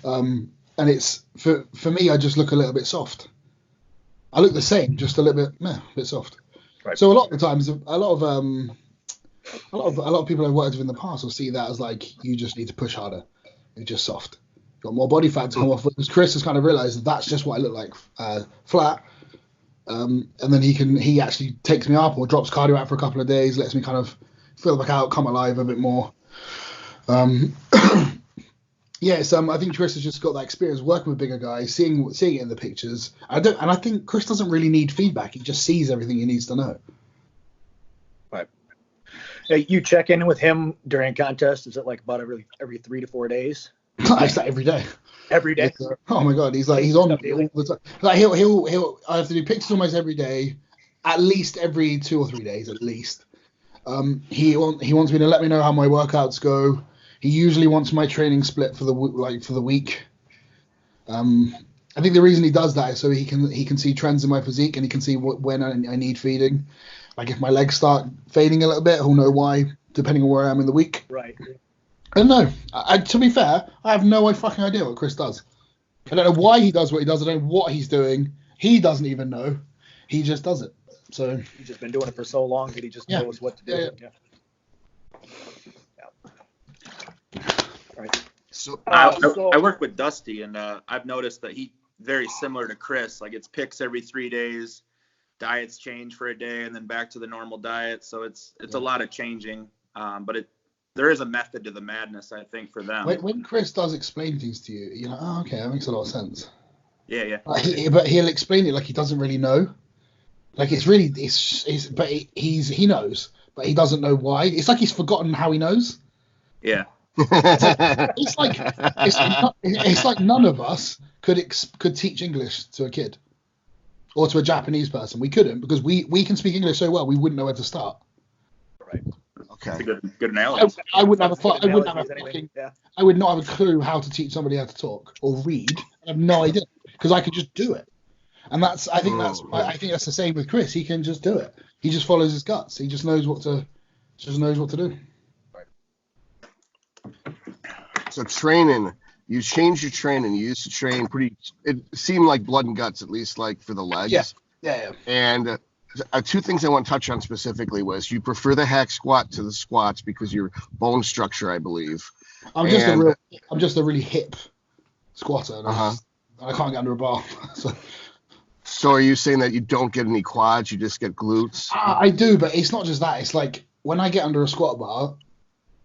And it's for me, I just look a little bit soft. I look the same, just a little bit soft. Right. So a lot of the times, a lot of people I've worked with in the past will see that as like, you just need to push harder. You're just soft. You've got more body fat to come off. Because Chris has kind of realised that that's just what I look like, flat. And then he actually takes me up or drops cardio out for a couple of days, lets me kind of fill back out, come alive a bit more. Yes, I think Chris has just got that experience working with bigger guys, seeing it in the pictures. I think Chris doesn't really need feedback. He just sees everything he needs to know. Right. You check in with him during contest. Is it like about every 3 to 4 days? It's like every day. Every day. Oh my god, he's on all the time. Like he'll I have to do pictures almost every day, at least every 2 or 3 days at least. He wants me to let me know how my workouts go. He usually wants my training split for the week. I think the reason he does that is so he can see trends in my physique, and he can see when I need feeding. Like if my legs start fading a little bit, he'll know why, depending on where I am in the week. Right. I don't know. To be fair, I have no fucking idea what Chris does. I don't know why he does what he does. I don't know what he's doing. He doesn't even know. He just does it. So he's just been doing it for so long that he just knows what to do. Yeah. Right. So I work with Dusty, and I've noticed that he very similar to Chris. Like, it's picks every 3 days, diets change for a day, and then back to the normal diet. So it's a lot of changing, but there is a method to the madness, I think, for them. When Chris does explain things to you, you're like, oh, okay, that makes a lot of sense. Yeah. But he'll explain it like he doesn't really know. Like but he knows, but he doesn't know why. It's like he's forgotten how he knows. Yeah. It's like none of us could teach English to a kid or to a Japanese person. We couldn't, because we can speak English so well we wouldn't know where to start. Right. Okay. That's a good analogy. I would not have a clue how to teach somebody how to talk or read. I have no idea, because I could just do it. And I think that's the same with Chris. He can just do it. He just follows his guts. He just knows what to do. So training, you changed your training. You used to train it seemed like blood and guts, at least like for the legs. Yeah. And two things I want to touch on specifically was you prefer the hack squat to the squats because your bone structure, I believe. I'm just a really hip squatter. And I can't get under a bar. So are you saying that you don't get any quads, you just get glutes? I do, but it's not just that. It's like when I get under a squat bar,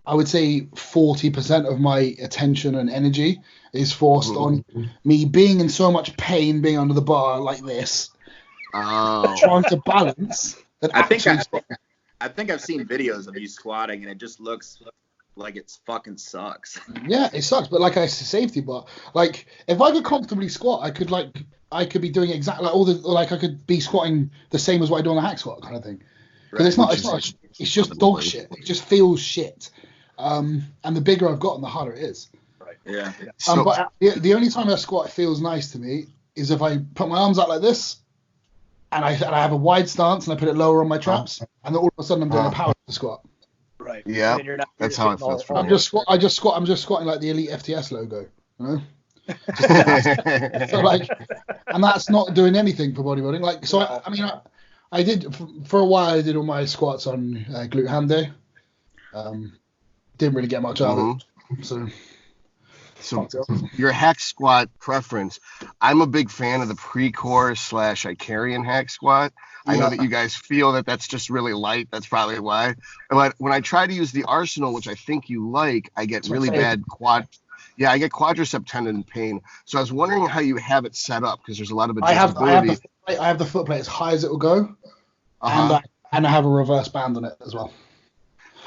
I would say 40% of my attention and energy is forced on me being in so much pain, being under the bar like this, trying to balance. I think I've seen videos of you squatting, and it just looks like it fucking sucks. Yeah, it sucks, but like I said, safety bar. Like if I could comfortably squat, I could be doing exactly I could be squatting the same as what I do on the hack squat kind of thing. Because it's just dog shit. It just feels shit. And the bigger I've gotten, the harder it is. Right. Yeah. But the only time I squat feels nice to me is if I put my arms out like this, and I have a wide stance, and I put it lower on my traps, and then all of a sudden I'm doing a power squat. Right. Yeah. That's how it feels for me. I'm just squatting like the Elite FTS logo. You know. So like, and that's not doing anything for bodybuilding. Like, so I did for a while. I did all my squats on glute ham day. Didn't really get much out of it. So So your hack squat preference, I'm a big fan of the pre-core / Icarian hack squat. I know that you guys feel that that's just really light. That's probably why. But when I try to use the Arsenal, which I think you like, I get really bad I get quadricep tendon pain. So I was wondering how you have it set up, because there's a lot of adjustability. I have the foot plate as high as it will go, and I have a reverse band on it as well.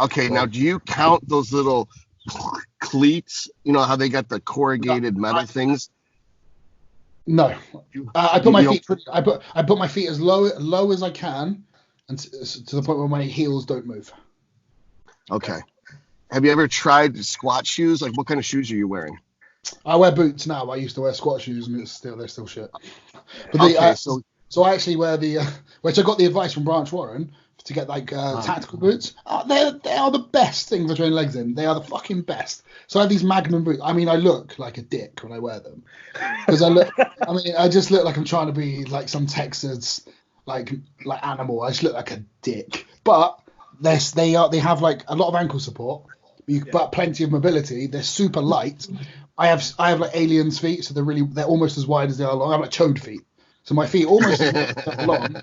Okay, now do you count those little cleats? You know how they got the corrugated metal things? No, I put my feet. I put my feet as low as I can, and to the point where my heels don't move. Okay. Have you ever tried squat shoes? Like, what kind of shoes are you wearing? I wear boots now. I used to wear squat shoes, and they're still shit. But so I actually wear which I got the advice from Branch Warren to get like tactical boots. They are the best thing for training legs in. They are the fucking best. So I have these Magnum boots. I mean, I look like a dick when I wear them, because I just look like I'm trying to be like some Texas like animal. I just look like a dick. But they have like a lot of ankle support, but plenty of mobility. They're super light. I have like aliens feet, so they're almost as wide as they are long. I have like chode feet. So my feet almost long.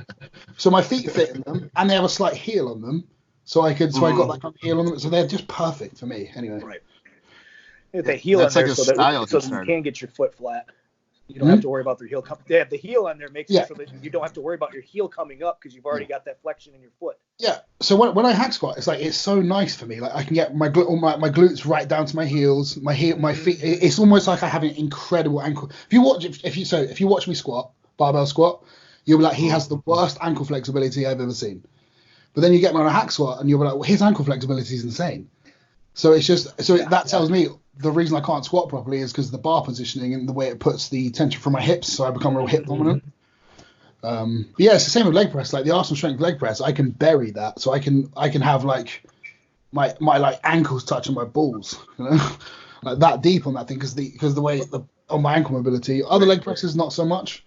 So my feet fit in them, and they have a slight heel on them. So I got that kind of heel on them. So they're just perfect for me. Anyway. Right. The heel on there, so that you can get your foot flat. You don't have to worry about their heel. They have the heel on there, makes it so that you don't have to worry about your heel coming up, because you've already got that flexion in your foot. Yeah. So when I hack squat, it's so nice for me. Like I can get my glutes right down to my heels, my feet. It's almost like I have an incredible ankle. If you watch me squat, barbell squat, you'll be like, he has the worst ankle flexibility I've ever seen. But then you get me on a hack squat, and you'll be like, well, his ankle flexibility is insane. So it's just that tells me the reason I can't squat properly is because the bar positioning and the way it puts the tension from my hips, so I become real hip dominant. But yeah, it's the same with leg press. Like the Arsenal strength leg press, I can bury that, so I can have like my like ankles touching my balls, you know, like that deep on that thing, because the way on my ankle mobility. Other leg presses not so much,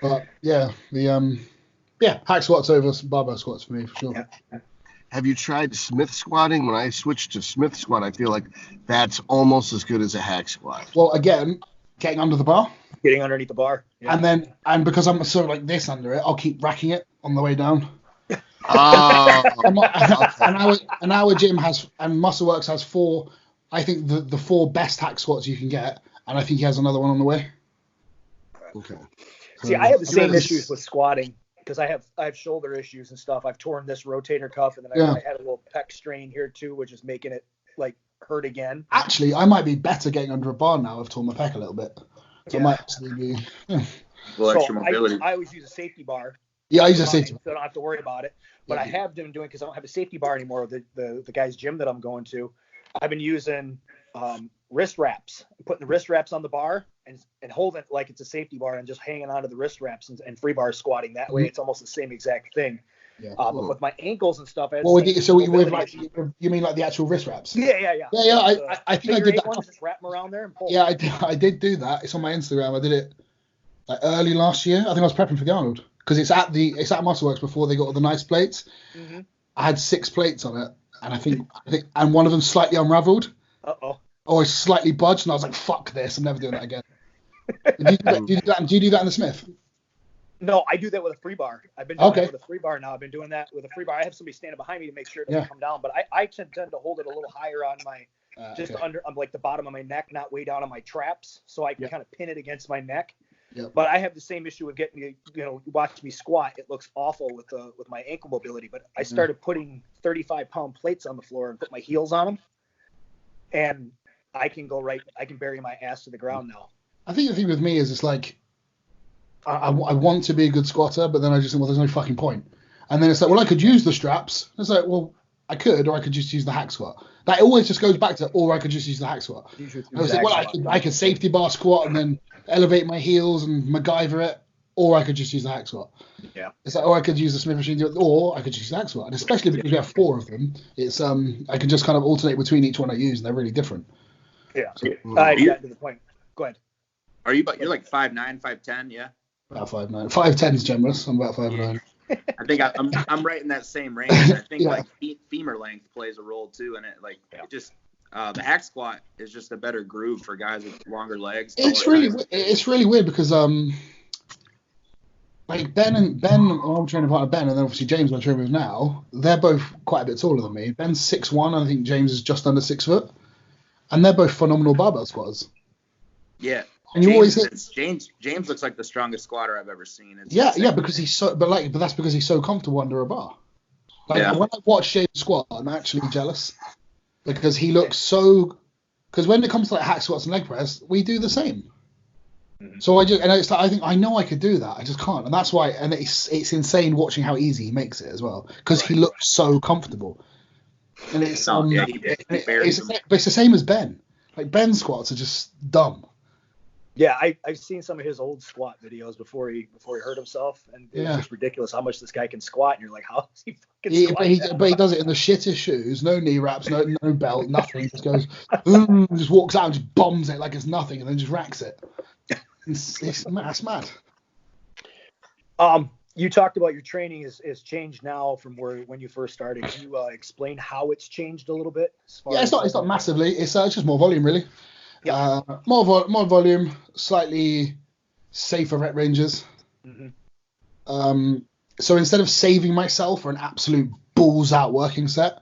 but yeah, hack squats over barbell squats for me for sure. Yeah. Have you tried Smith squatting? When I switched to Smith squat, I feel like that's almost as good as a hack squat. Well, again, getting under the bar. Getting underneath the bar. Yeah. And because I'm sort of like this under it, I'll keep racking it on the way down. And our gym and Muscleworks has 4, I think the 4 best hack squats you can get, and I think he has another one on the way. Okay. See, I have the same issues with squatting, because I have shoulder issues and stuff. I've torn this rotator cuff, and then I had a little pec strain here too, which is making it like hurt again. Actually, I might be better getting under a bar now. I've torn my pec a little bit, so I might actually be. Extra mobility. I always use a safety bar. Yeah, I use a safety bar. So I don't have to worry about it. But I have been doing, because I don't have a safety bar anymore. The guy's gym that I'm going to, I've been using wrist wraps, putting the wrist wraps on the bar and holding it like it's a safety bar, and just hanging onto the wrist wraps and free bar squatting. That way, it's almost the same exact thing. Yeah. But with my ankles and stuff, you mean like the actual wrist wraps? Yeah. I think I did that. Just wrap them around there and pull. Yeah, I did do that. It's on my Instagram. I did it like early last year. I think I was prepping for the Arnold, because it's at Muscleworks before they got all the nice plates. Mm-hmm. I had 6 plates on it, and I think and one of them slightly unraveled. Or slightly budged, and I was like, "Fuck this! I'm never doing that again." Do you do that in the Smith? No, I do that with a free bar. I've been doing it with a free bar now. I've been doing that with a free bar. I have somebody standing behind me to make sure it doesn't come down, but I tend to hold it a little higher on my under like the bottom of my neck, not way down on my traps, so I can kind of pin it against my neck. Yep. But I have the same issue with getting watch me squat. It looks awful with my ankle mobility. But I started putting 35-pound plates on the floor and put my heels on them, and I can bury my ass to the ground now. I think the thing with me is it's like I want to be a good squatter, but then I just think, well, there's no fucking point. And then it's like, well, I could use the straps. It's like, well, I could, or I could just use the hack squat. That always just goes back to, or I could just use the hack squat. I was like, well, I could safety bar squat and then elevate my heels and MacGyver it, or I could just use the hack squat. Yeah. It's like, or I could use the Smith machine, or I could just use the hack squat. And especially because we have 4 of them, it's I can just kind of alternate between each one I use, and they're really different. Yeah. I got to the point. Go ahead. You're like 5'9", 5'10", yeah? About 5'9". 5'10" is generous. I'm about 5'9". I think I'm right in that same range. I think like femur length plays a role too, and it The hack squat is just a better groove for guys with longer legs. It's really weird because like Ben, I'm training partner Ben, and then obviously James, I'm training with now. They're both quite a bit taller than me. Ben's 6'1", and I think James is just under 6 foot, and they're both phenomenal barbell squatters. Yeah. And you always James looks like the strongest squatter I've ever seen. Because he's so, but that's because he's so comfortable under a bar. When I watch James squat, I'm actually jealous because he looks so. Because when it comes to like hack squats and leg press, we do the same. Mm-hmm. So it's like I think I know I could do that, I just can't, and that's why. And it's insane watching how easy he makes it as well because he looks so comfortable. And it's it's the same as Ben. Like Ben's squats are just dumb. Yeah, I've seen some of his old squat videos before he hurt himself, and it's just ridiculous how much this guy can squat. And you're like, how does he fucking squat? But he does it in the shittest shoes, no knee wraps, no belt, nothing. Just goes, just walks out and just bombs it like it's nothing, and then just racks it. It's mad. You talked about your training is changed now from when you first started. Can you explain how it's changed a little bit? It's not massively. It's just more volume, really. Yeah. More volume, slightly safer rep ranges. Mm-hmm. So instead of saving myself for an absolute balls out working set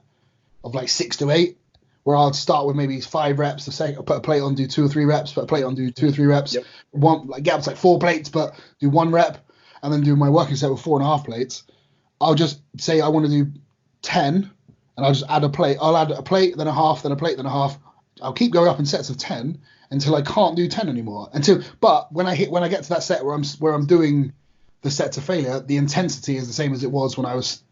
of like 6 to 8, where I'll start with maybe 5 reps, I'll put a plate on, do 2 or 3 reps, put a plate on, do 2 or 3 reps, get up to like 4 plates, but do 1 rep, and then do my working set with 4.5 plates. I'll just say I want to do 10, and I'll just add a plate. I'll add a plate, then a half, then a plate, then a half. I'll keep going up in sets of 10 until I can't do 10 anymore. But when I get to that set where I'm doing the set to failure, the intensity is the same as it was when I was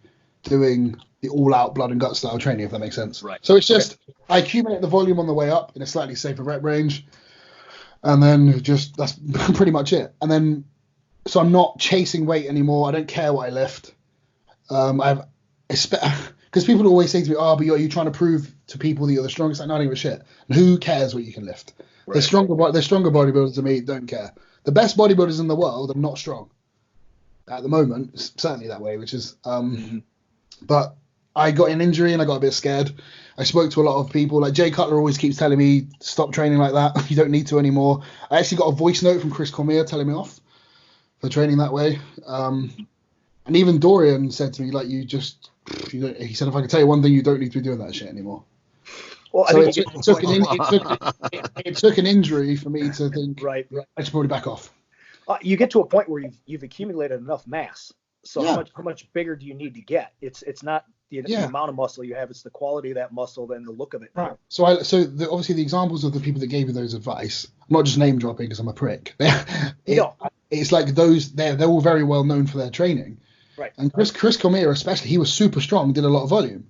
doing the all-out blood and gut style training, if that makes sense. Right. So it's just I accumulate the volume on the way up in a slightly safer rep range, and then that's pretty much it. And then so I'm not chasing weight anymore. I don't care what I lift. Because people always say to me, but you're trying to prove to people that you're the strongest. Like, not even shit. And who cares what you can lift? Right. The stronger bodybuilders than me don't care. The best bodybuilders in the world are not strong. At the moment, it's certainly that way, which is but I got an injury and I got a bit scared. I spoke to a lot of people. Like Jay Cutler always keeps telling me, stop training like that. You don't need to anymore. I actually got a voice note from Chris Cormier telling me off for training that way. And even Dorian said to me, like, he said, if I could tell you one thing, you don't need to be doing that shit anymore. Well, so it took an injury for me to think, right, I should probably back off. You get to a point where you've accumulated enough mass. So how much bigger do you need to get? It's not the amount of muscle you have; it's the quality of that muscle, then the look of it. Right. So obviously the examples of the people that gave you those advice, I'm not just name dropping because I'm a prick. It's like those they're all very well known for their training. Right. And Chris Cormier especially, he was super strong, did a lot of volume.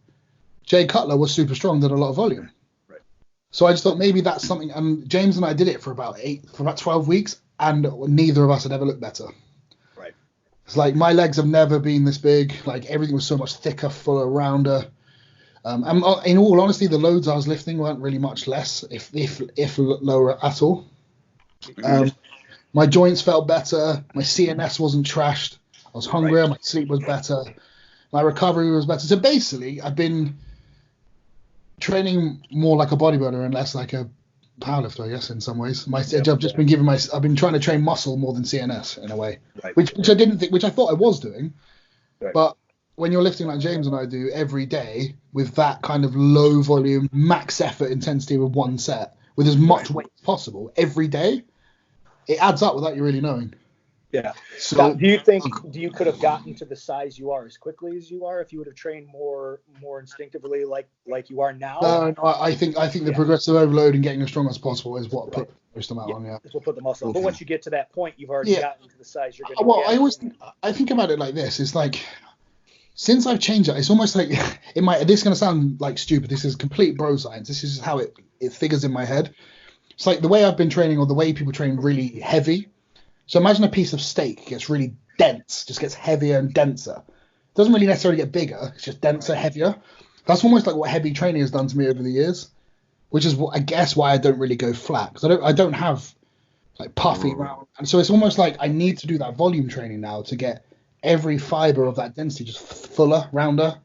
Jay Cutler was super strong, did a lot of volume. Right. So I just thought maybe that's something. And James and I did it for about 12 weeks, and neither of us had ever looked better. Right. It's like my legs have never been this big. Like everything was so much thicker, fuller, rounder. And in all honesty, the loads I was lifting weren't really much less, if lower at all. My joints felt better. My CNS wasn't trashed. I was hungrier. Right. My sleep was better. My recovery was better. So basically, I've been training more like a bodybuilder and less like a powerlifter, I guess, in some ways. I've been trying to train muscle more than CNS in a way, which I thought I was doing. Right. But when you're lifting like James and I do every day with that kind of low volume, max effort intensity with one set, with as much weight as possible every day, it adds up without you really knowing. Yeah. So now, do you think you could have gotten to the size you are as quickly as you are if you would have trained more instinctively like you are now? No, I think the progressive overload and getting as strong as possible is what put most of them out on. Yeah. That's what put the muscle on. But once you get to that point, you've already gotten to the size you're going to get. Well, I think about it like this. It's like since I've changed it, it's almost like this is going to sound like stupid. This is complete bro science. This is how it figures in my head. It's like the way I've been training or the way people train really heavy. So imagine a piece of steak gets really dense, just gets heavier and denser. It doesn't really necessarily get bigger, it's just denser, heavier. That's almost like what heavy training has done to me over the years, which is I guess why I don't really go flat, because I don't have like puffy round. And so it's almost like I need to do that volume training now to get every fiber of that density just fuller, rounder,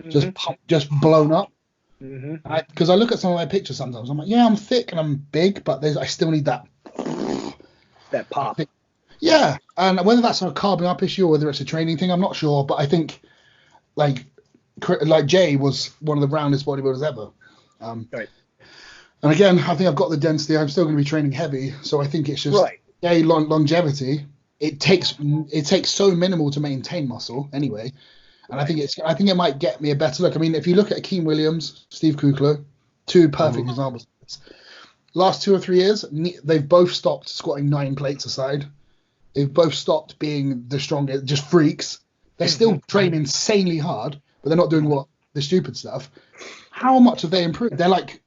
just blown up. Because I look at some of my pictures sometimes, I'm like, yeah, I'm thick and I'm big, but I still need that pop. Yeah, and whether that's a carving up issue or whether it's a training thing, I'm not sure. But I think like Jay was one of the roundest bodybuilders ever. Right. And again, I think I've got the density. I'm still going to be training heavy, so I think it's just longevity. It takes so minimal to maintain muscle anyway, and I think it might get me a better look. I mean, if you look at Akeem Williams, Steve Kuklo, two perfect examples. Last 2 or 3 years, they've both stopped squatting 9 plates aside. They've both stopped being the strongest, just freaks. They still train insanely hard, but they're not doing the stupid stuff. How much have they improved? They're like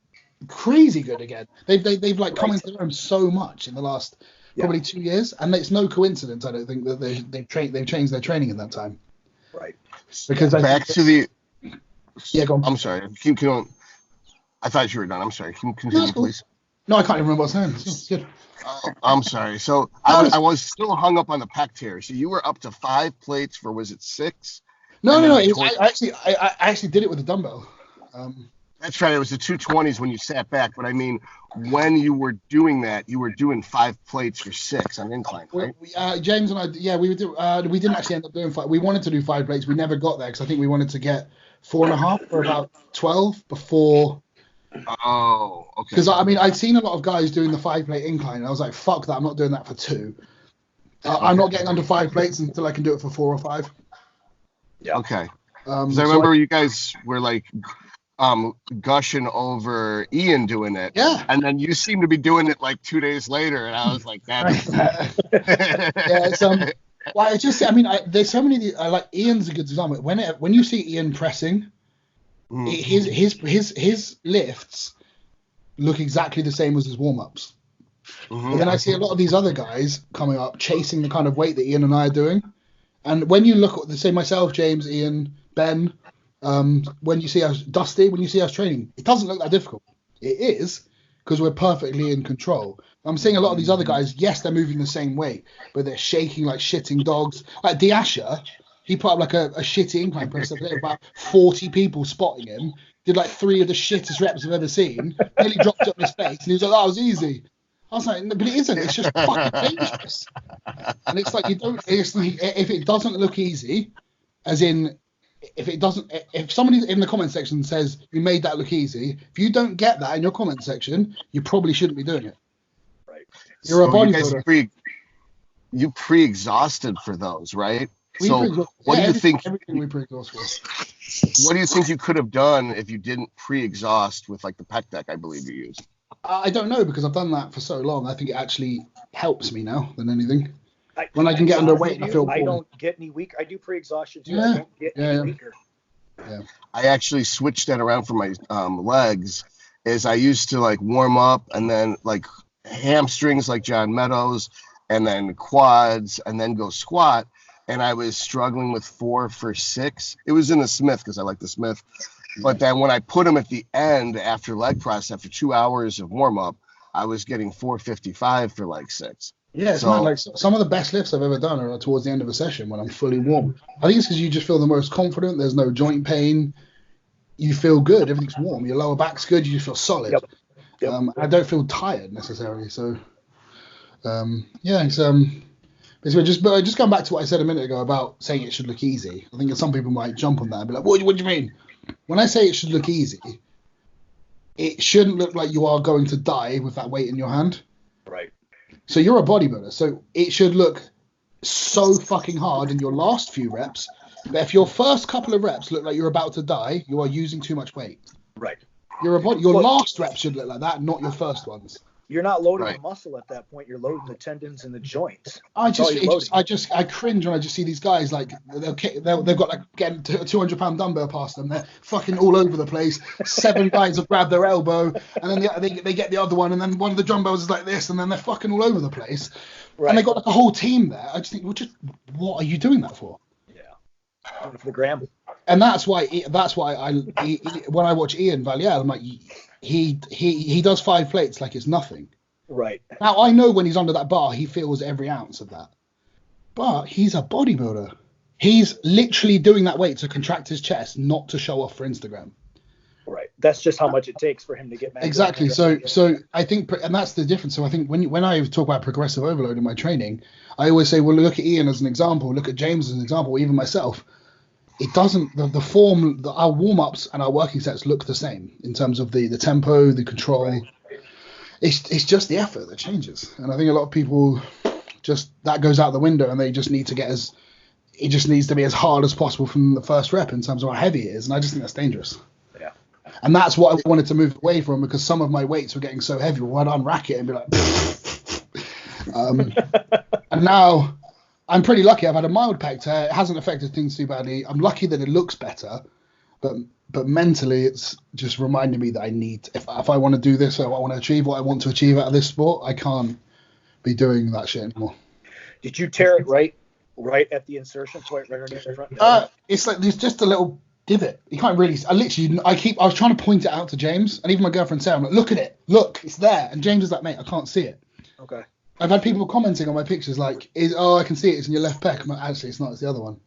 crazy good again. They've like come into their own so much in the last probably 2 years, and it's no coincidence. I don't think that they've changed their training in that time. Right. Because go on. I'm sorry. Keep going. I thought you were done. I'm sorry. Can you continue, please? No, I can't even remember what I was saying. It's good. I'm sorry. So I was still hung up on the pec tear. So you were up to 5 plates for, was it 6? No. I actually did it with a dumbbell. That's right. It was the 220s when you sat back. But I mean, when you were doing that, you were doing 5 plates for 6 on incline, right? James and I, we would do. We didn't actually end up doing 5. We wanted to do 5 plates. We never got there because I think we wanted to get 4.5 or about 12 before. Oh, okay. Because I mean, I'd seen a lot of guys doing the 5-plate incline, and I was like, "Fuck that! I'm not doing that for 2. I'm not getting under 5 plates until I can do it for 4 or 5." Yeah. Okay. Because I remember you guys were like gushing over Ian doing it. Yeah. And then you seem to be doing it like 2 days later, and I was like, "That's." Well, there's so many. Like Ian's a good example. When you see Ian pressing. His lifts look exactly the same as his warm-ups. And then I see a lot of these other guys coming up chasing the kind of weight that Ian and I are doing. And when you look at, say, myself, James, Ian, Ben, when you see us, Dusty, when you see us training, it doesn't look that difficult. It is, because we're perfectly in control. I'm seeing a lot of these other guys, yes, they're moving the same weight, but they're shaking like shitting dogs. Like Diasha, he put up like a shitty incline press. There were about 40 people spotting him. Did like 3 of the shittest reps I've ever seen. Nearly dropped it on his face, and he was like, "That was easy." I was like, "No, but it isn't. It's just fucking dangerous." And it's like if it doesn't look easy, as in if somebody in the comment section says you made that look easy, if you don't get that in your comment section, you probably shouldn't be doing it. Right. You're a bodybuilder. You pre-exhausted for those, right? What do you think? Everything we pre-exhaust for. What do you think you could have done if you didn't pre-exhaust with like the pec deck? I believe you used. I don't know because I've done that for so long. I think it actually helps me now than anything. When I can get underweight and I feel poor. I don't get any weak. I do pre-exhaustion too. I don't get any weaker. Yeah. I actually switched that around for my legs. Is I used to like warm up and then like hamstrings like John Meadows and then quads and then go squat. And I was struggling with 4 for 6. It was in the Smith because I like the Smith. But then when I put them at the end after leg press, after 2 hours of warm up, I was getting 455 for like 6. Yeah, it's not like some of the best lifts I've ever done are towards the end of a session when I'm fully warm. I think it's because you just feel the most confident. There's no joint pain. You feel good. Everything's warm. Your lower back's good. You just feel solid. Yep. I don't feel tired necessarily. So, it's just going back to what I said a minute ago about saying it should look easy. I think some people might jump on that and be like, what do you mean? When I say it should look easy, it shouldn't look like you are going to die with that weight in your hand. Right. So you're a bodybuilder, so it should look so fucking hard in your last few reps that if your first couple of reps look like you're about to die, you are using too much weight. Right. Your last reps should look like that, not your first ones. You're not loading the muscle at that point. You're loading the tendons and the joints. I cringe when I just see these guys like they've got like getting a 200-pound dumbbell past them. They're fucking all over the place. 7 guys have grabbed their elbow, and then they get the other one, and then one of the dumbbells is like this, and then they're fucking all over the place. Right. And they got like a whole team there. I just think, what are you doing that for? Yeah, for the gram. And that's why when I watch Ian Valhalla, I'm like, he does 5 plates like it's nothing. Right. Now I know when he's under that bar, he feels every ounce of that. But he's a bodybuilder. He's literally doing that weight to contract his chest, not to show off for Instagram. Right. that's just how much it takes for him to get mad. Exactly. So I think, and that's the difference. So I think when I talk about progressive overload in my training, I always say, well, look at Ian as an example, look at James as an example, even myself. It doesn't, the form, our warm-ups and our working sets look the same in terms of the tempo, the control. Right. It's just the effort that changes. And I think a lot of people just, that goes out the window, and they just need to it just needs to be as hard as possible from the first rep in terms of how heavy it is. And I just think that's dangerous. Yeah. And that's what I wanted to move away from, because some of my weights were getting so heavy. Well, I'd unrack it and be like, and now I'm pretty lucky. I've had a mild pec tear. It hasn't affected things too badly. I'm lucky that it looks better, but mentally it's just reminding me that I need, if I want to do this, or I want to achieve what I want to achieve out of this sport, I can't be doing that shit anymore. Did you tear it right at the insertion point, right underneath the front? It's like there's just a little divot. You can't really. I was trying to point it out to James, and even my girlfriend said, "I'm like, look at it, look, it's there." And James is like, "Mate, I can't see it." Okay. I've had people commenting on my pictures like, I can see it. It's in your left pec. I'm like, actually, it's not. It's the other one.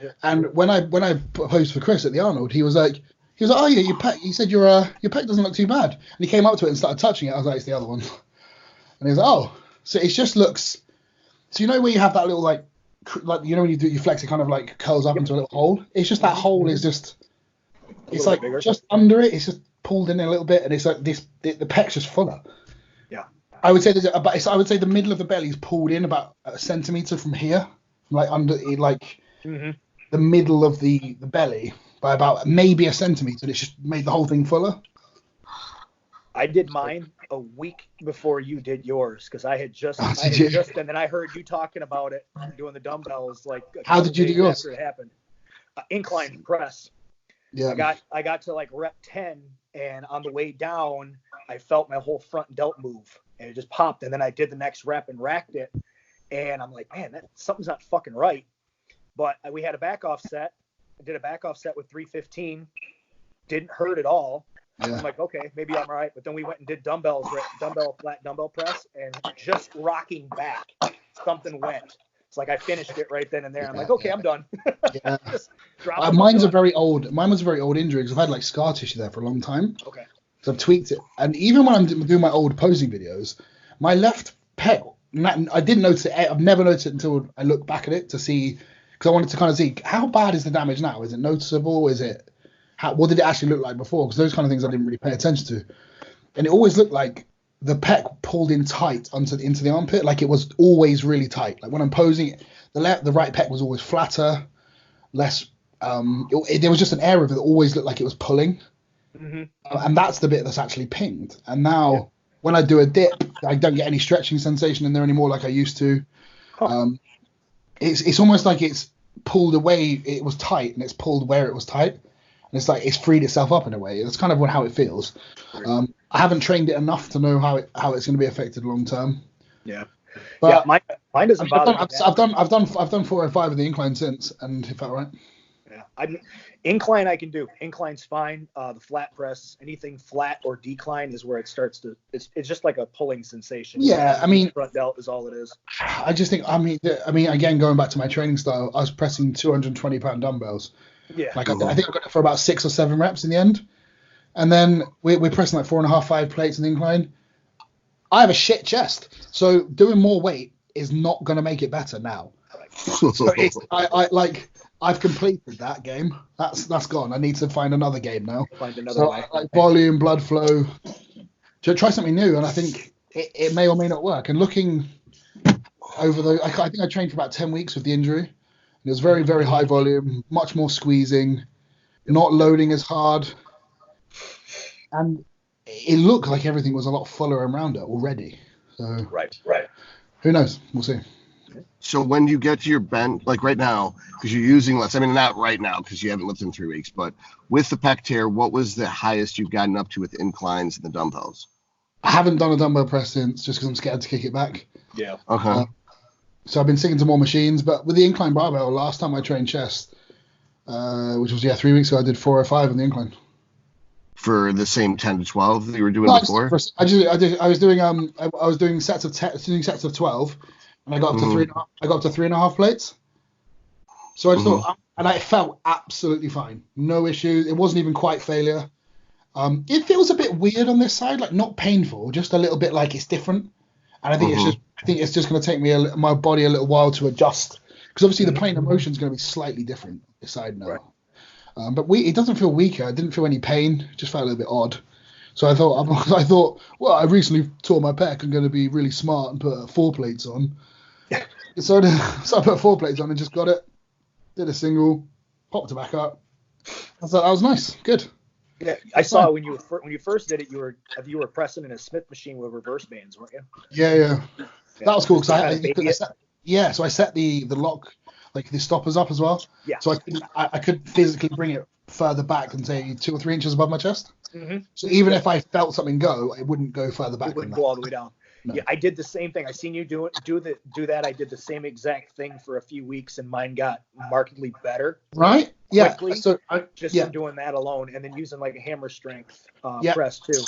Yeah. And when I posed for Chris at the Arnold, he was like, "Oh yeah, your pec." He said, "Your pec doesn't look too bad." And he came up to it and started touching it. I was like, "It's the other one." And he was like, "Oh." So it just looks. So you know where you have that little like you know when you flex, it kind of like curls up into a little hole. It's just that hole is just. It's like just under it. It's just pulled in a little bit, and it's like this. The pec's just fuller. Yeah. I would say the middle of the belly is pulled in about a centimeter from here, like under the middle of the belly by about maybe a centimeter. And it's just made the whole thing fuller. I did mine a week before you did yours, because I had just and then I heard you talking about it, doing the dumbbells. Like, how did you do yours? After it happened, incline press. Yeah. I got to like rep 10, and on the way down, I felt my whole front delt move, and it just popped. And then I did the next rep and racked it, and I'm like, man, something's not fucking right. But we had a back off set. I did a back off set with 315. Didn't hurt at all. Yeah. I'm like, okay, maybe I'm all right. But then we went and did flat dumbbell press, and just rocking back, something went. It's like I finished it right then and there. I'm like, okay, I'm done. Yeah. Mine was a very old injury, because I've had like scar tissue there for a long time. Okay. So I've tweaked it. And even when I'm doing my old posing videos, my left pec, I didn't notice it. I've never noticed it until I look back at it to see, because I wanted to kind of see how bad is the damage now? Is it noticeable? What did it actually look like before? Because those kind of things I didn't really pay attention to. And it always looked like the pec pulled in tight into the armpit, like it was always really tight. Like when I'm posing, the right pec was always flatter, less. There was just an area of it that always looked like it was pulling, and that's the bit that's actually pinged. And now when I do a dip, I don't get any stretching sensation in there anymore like I used to. It's almost like it's pulled away. It was tight, and it's pulled where it was tight. And it's like it's freed itself up in a way. That's kind of how it feels. I haven't trained it enough to know how it's going to be affected long term. Yeah. But yeah, mine doesn't bother me. I've done 4 or 5 of the incline since, and it felt right. Yeah. Incline I can do. Incline's fine. The flat press, anything flat or decline is where it starts to. It's just like a pulling sensation. Yeah, I mean, front delt is all it is. I just think. I mean, again, going back to my training style, I was pressing 220-pound dumbbells. Yeah. Like I think I got it for about 6 or 7 reps in the end, and then we're pressing like 4.5, 5 plates in the incline. I have a shit chest, so doing more weight is not going to make it better now. So I've completed that game. That's gone. I need to find another game now. Find another way. Like volume, blood flow. Try something new, and I think it may or may not work. And looking over I think I trained for about 10 weeks with the injury. It was very, very high volume, much more squeezing, not loading as hard. And it looked like everything was a lot fuller and rounder already. So Right. Who knows? We'll see. So when you get to your bench, like right now, because you're using less, I mean, not right now because you haven't lifted in 3 weeks, but with the pec tear, what was the highest you've gotten up to with inclines and the dumbbells? I haven't done a dumbbell press since, just because I'm scared to kick it back. Yeah. Okay. So I've been sticking to more machines, but with the incline barbell, last time I trained chest, which was 3 weeks ago, I did 4 or 5 on the incline. For the same 10 to 12 that you were doing before? I was doing sets of 12, and I got up to 3.5. I got up to 3.5 plates. So I just thought, and I felt absolutely fine, no issues. It wasn't even quite failure, It feels a bit weird on this side, like not painful, just a little bit like it's different. And I think it's just going to take my body a little while to adjust, because obviously the plane of motion is going to be slightly different this side now. Right. But it doesn't feel weaker. I didn't feel any pain. It just felt a little bit odd. So I thought, well, I recently tore my pec. I'm going to be really smart and put 4 plates on. So I put 4 plates on and just got it. Did a single, popped it back up. I thought that was nice, good. Yeah, I saw when you first did it, you were pressing in a Smith machine with reverse bands, weren't you? Yeah. That was cool because so I set the lock, like the stoppers up as well. Yeah. So I could physically bring it further back than say 2 or 3 inches above my chest. Mm-hmm. So even if I felt something go, it wouldn't go further back. It wouldn't go all the way down. No. Yeah, I did the same thing. I seen you do that. I did the same exact thing for a few weeks, and mine got markedly better. Right? Yeah. Quickly, so from doing that alone, and then using like a hammer strength press too.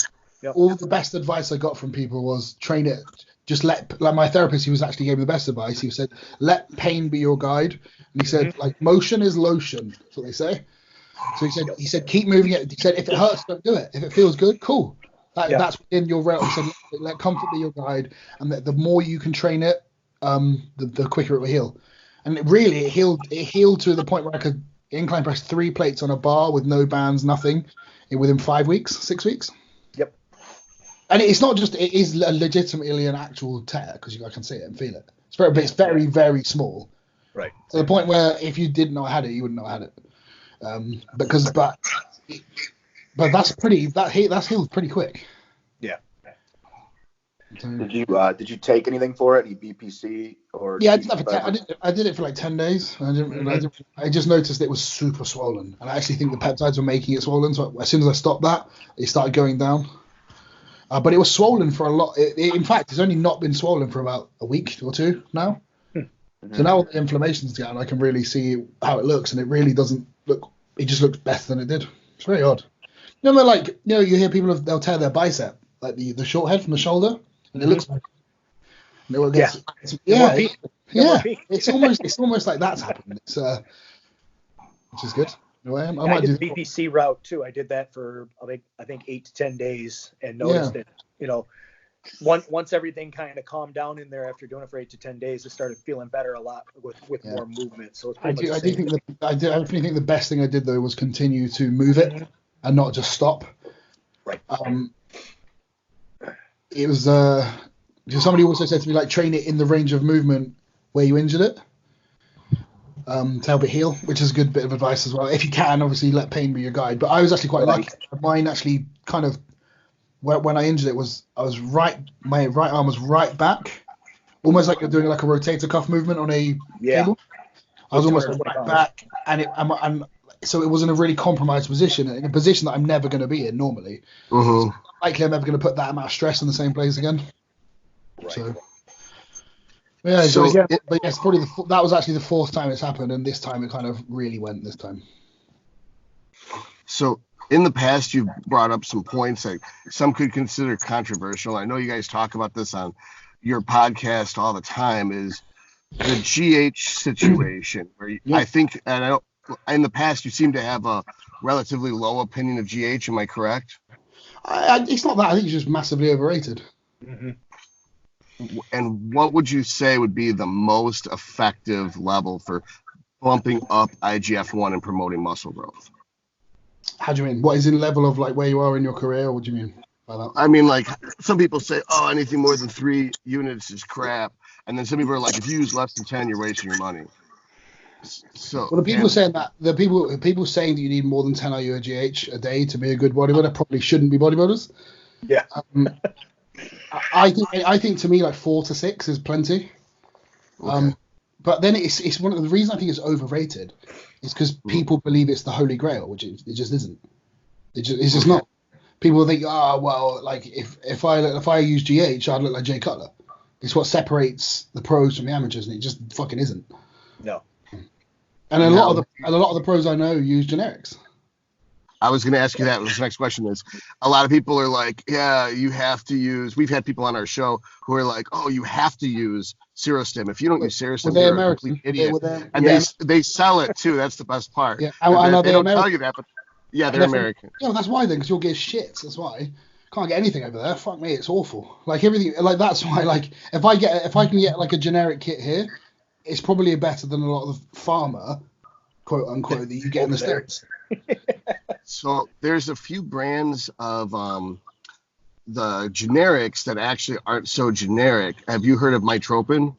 Yep. All the best advice I got from people was train it. Just like my therapist, he was actually gave me the best advice. He said, let pain be your guide. And he said, like, motion is lotion. That's what they say. So he said, keep moving it. He said, if it hurts, don't do it. If it feels good, cool. That's within your realm. He said, let comfort be your guide. And the more you can train it, the quicker it will heal. And it healed to the point where I could incline press 3 plates on a bar with no bands, nothing, within 5 weeks, 6 weeks. Yep. And it's not just, it is legitimately an actual tear, because I can see it and feel it. It's very, very small. Right. To the point where if you didn't know I had it, you wouldn't know I had it. But that's healed pretty quick. Yeah. Did you take anything for it? Any BPC or? Yeah, I did it for like 10 days. I just noticed it was super swollen, and I actually think the peptides were making it swollen. So as soon as I stopped that, it started going down. But it was swollen for a lot. In fact, it's only not been swollen for about a week or 2 now. So now the inflammation's down, I can really see how it looks, and it really doesn't look. It just looks better than it did. It's very odd. You hear people they'll tear their bicep, like the short head from the shoulder, and it looks. It's almost like that's happened. It's which is good. I might did the BPC route too. I did that for I think 8 to 10 days, and noticed that once everything kind of calmed down in there after doing it for 8 to 10 days, it started feeling better a lot with more movement. So I definitely think the best thing I did though was continue to move it and not just stop. Right. It was somebody also said to me, like, train it in the range of movement where you injured it, to help it heal, which is a good bit of advice as well. If you can, obviously let pain be your guide. But I was actually quite lucky. Mine actually kind of, when I injured it, my right arm was right back, almost like you're doing like a rotator cuff movement on a cable. I was almost right back, and so it was in a really compromised position, in a position that I'm never going to be in normally. Mm-hmm. So likely I'm never going to put that amount of stress in the same place again. Right. So yeah, but yes, probably that was actually the 4th time it's happened, and this time it kind of really went this time. So in the past, you've brought up some points that some could consider controversial. I know you guys talk about this on your podcast all the time, is the GH situation, where I think, and I don't, in the past, you seem to have a relatively low opinion of GH. Am I correct? It's not that. I think it's just massively overrated. Mm-hmm. And what would you say would be the most effective level for bumping up IGF-1 and promoting muscle growth? How do you mean? What is in level of like where you are in your career? Or what do you mean by that? I mean, like, some people say, oh, anything more than 3 units is crap. And then some people are like, if you use less than 10, you're wasting your money. So, well, the people saying that, the people saying that you need more than 10 IU of GH a day to be a good bodybuilder probably shouldn't be bodybuilders. Yeah. I think to me like 4 to 6 is plenty. Okay. But then it's one of the reasons I think it's overrated is because people believe it's the holy grail, which it just isn't. It's just not. People think, like if I use GH, I'd look like Jay Cutler. It's what separates the pros from the amateurs, and it just fucking isn't. No. And a lot of the pros I know use generics. I was going to ask you that. This next question is, a lot of people are like, yeah, you have to use. We've had people on our show who are like, oh, you have to use Serostim. If you don't use Serostim, you're a complete idiot. And they sell it too. That's the best part. Yeah, they don't tell you that, but Yeah, they're American. Yeah, well, that's why then, because you'll get shit. That's why. Can't get anything over there. Fuck me, it's awful. Like everything, like that's why. Like if I can get like a generic kit here, it's probably better than a lot of the farmer, quote unquote, that you get in the States. So there's a few brands of the generics that actually aren't so generic. Have you heard of Mitropin?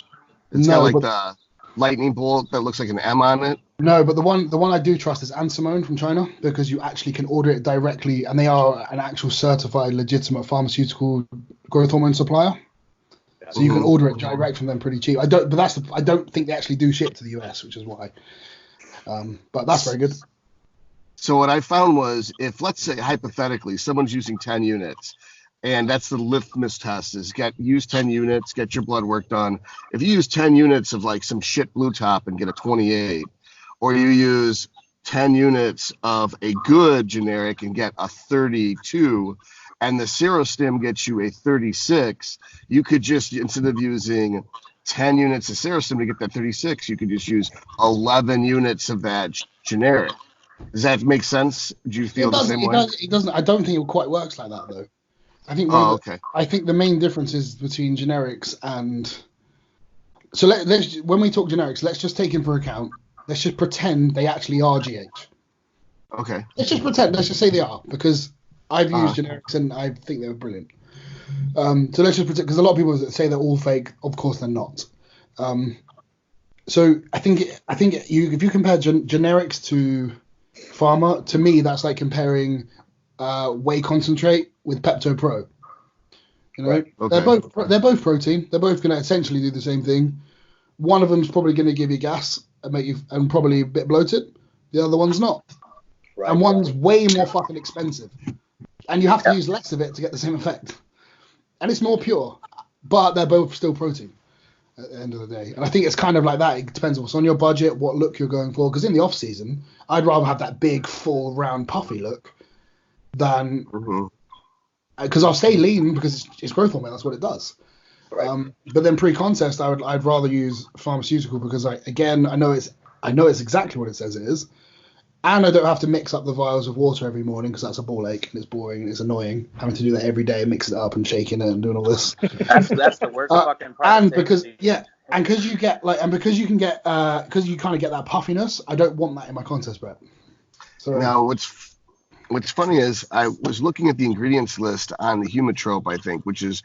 It's got like the lightning bolt that looks like an M on it. No, but the one I do trust is Ansimone from China, because you actually can order it directly, and they are an actual certified, legitimate pharmaceutical growth hormone supplier. So you can order it direct from them pretty cheap. I don't think they actually do ship to the US, which is why. But that's very good. So what I found was, if let's say hypothetically someone's using 10 units, and that's the litmus test, is use 10 units, get your blood work done. If you use 10 units of like some shit blue top and get a 28, or you use 10 units of a good generic and get a 32, and the Serostim gets you a 36, you could just, instead of using 10 units of Serostim to get that 36, you could just use 11 units of that generic. Does that make sense? Do you feel the same way? It doesn't. I don't think it quite works like that, though. I think. I think the main difference is between generics and. So let's when we talk generics, let's just take into account. Let's just pretend they actually are GH. Okay. Let's just pretend. Let's just say they are, because I've used generics and I think they're brilliant. So let's just pretend, because a lot of people say they're all fake. Of course they're not. So I think if you compare generics to pharma, to me that's like comparing whey concentrate with Pepto Pro. You know, right. Okay. They're both protein. They're both going to essentially do the same thing. One of them's probably going to give you gas and make you probably a bit bloated. The other one's not. Right. And one's way more fucking expensive, and you have to use less of it to get the same effect. And it's more pure, but they're both still protein at the end of the day. And I think it's kind of like that. It depends what's on your budget, what look you're going for. Because in the off season, I'd rather have that big, full, round, puffy look than because I'll stay lean because it's growth hormone. That's what it does. Right. But then pre-contest, I'd rather use pharmaceutical because I know it's exactly what it says it is, and I don't have to mix up the vials of water every morning because that's a ball ache and it's boring and it's annoying having to do that every day, mix it up and shaking it and doing all this. That's the worst fucking part. And because because you get because you kind of get that puffiness, I don't want that in my contest prep. So now What's funny is I was looking at the ingredients list on the Humatrope, I think, which is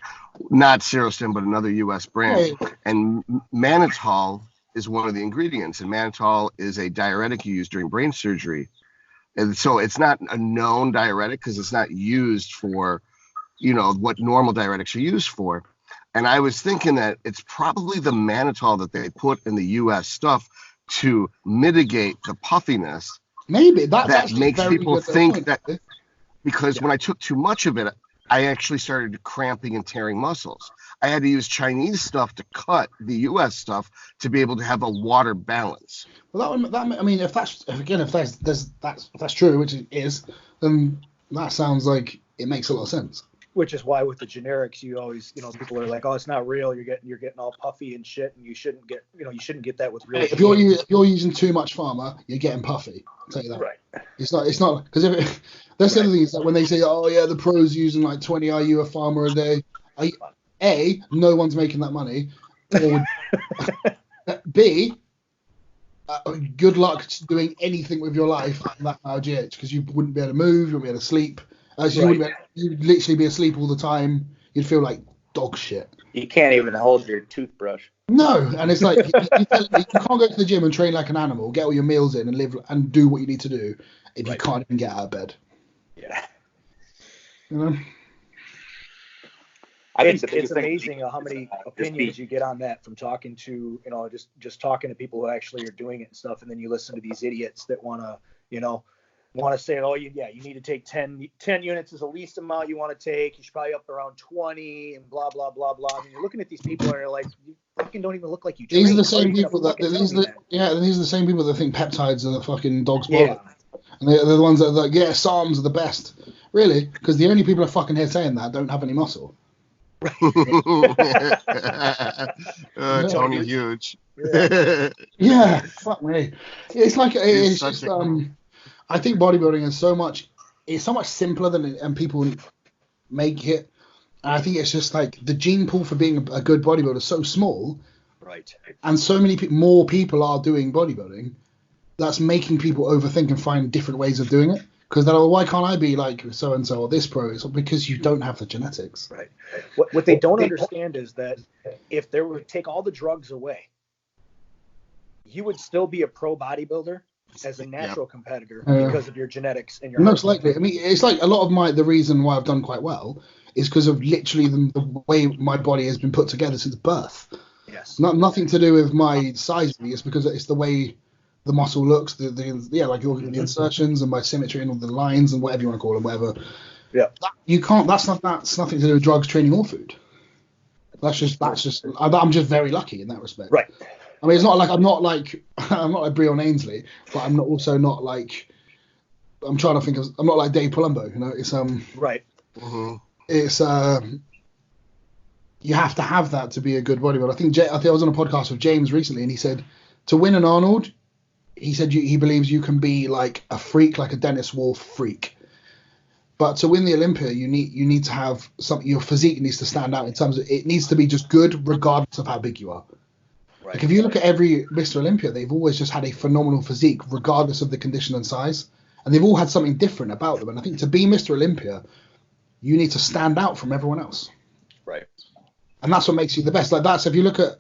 not Serostim, but another U.S. brand. Right. And mannitol is one of the ingredients. And mannitol is a diuretic you use during brain surgery. And so it's not a known diuretic because it's not used for, what normal diuretics are used for. And I was thinking that it's probably the mannitol that they put in the U.S. stuff to mitigate the puffiness. Maybe that makes people think that, because when I took too much of it, I actually started cramping and tearing muscles. I had to use Chinese stuff to cut the U.S. stuff to be able to have a water balance. Well, if that's true, which it is, then that sounds like it makes a lot of sense. Which is why with the generics, you always, people are like, oh, it's not real. You're getting all puffy and shit, and you shouldn't get that with real. If you're using too much pharma, you're getting puffy. I'll tell you that. Right. It's not because that's the other thing is that when they say, oh yeah, the pros using like 20 IU of pharma a day, no one's making that money. Or B, good luck doing anything with your life on that GH because you wouldn't be able to move, you wouldn't be able to sleep. You'd literally be asleep all the time. You'd feel like dog shit. You can't even hold your toothbrush. No, and it's like you can't go to the gym and train like an animal, get all your meals in, and live and do what you need to do if you can't even get out of bed. Yeah. I think it's amazing how many opinions you get on that from talking to just talking to people who actually are doing it and stuff, and then you listen to these idiots that want to say, oh, you need to take 10 units is the least amount you want to take. You should probably up around 20 and blah, blah, blah, blah. I mean, you're looking at these people and you're like, you fucking don't even look like you train. These are the same people these are the same people that think peptides are the fucking dog's bottom. And they're the ones that are like, SARMs are the best. Really? Because the only people are fucking here saying that don't have any muscle. Tony Huge. Yeah, fuck me. It's like, it's just, I think bodybuilding is so much simpler than and people make it. And I think it's just like the gene pool for being a good bodybuilder is so small. Right. And so many more people are doing bodybuilding. That's making people overthink and find different ways of doing it. Because they're like, why can't I be like so and so or this pro? It's because you don't have the genetics. Right. What they don't understand is that if they were to take all the drugs away, you would still be a pro bodybuilder as a natural competitor because of your genetics and your most likely. I mean, it's like a lot of the reason why I've done quite well is because of literally the way my body has been put together since birth. Yes. Nothing to do with my size. It's because it's the way the muscle looks, the insertions and my symmetry and all the lines and whatever you want to call them, whatever. Yeah. You can't. That's nothing to do with drugs, training, or food. That's just. I'm just very lucky in that respect. Right. I mean, it's not like I'm not like Breon Ainsley, but I'm not like. I'm trying to think of. I'm not like Dave Palumbo. You know, it's Right. Mm-hmm. It's you have to have that to be a good bodybuilder. I think I was on a podcast with James recently, and he said to win an Arnold, he said he believes you can be like a freak, like a Dennis Wolf freak. But to win the Olympia, you need to have something. Your physique needs to stand out in terms of it needs to be just good, regardless of how big you are. Right. Like if you look at every Mr. Olympia, they've always just had a phenomenal physique, regardless of the condition and size, and they've all had something different about them. And I think to be Mr. Olympia, you need to stand out from everyone else. Right. And that's what makes you the best. Like that's if you look at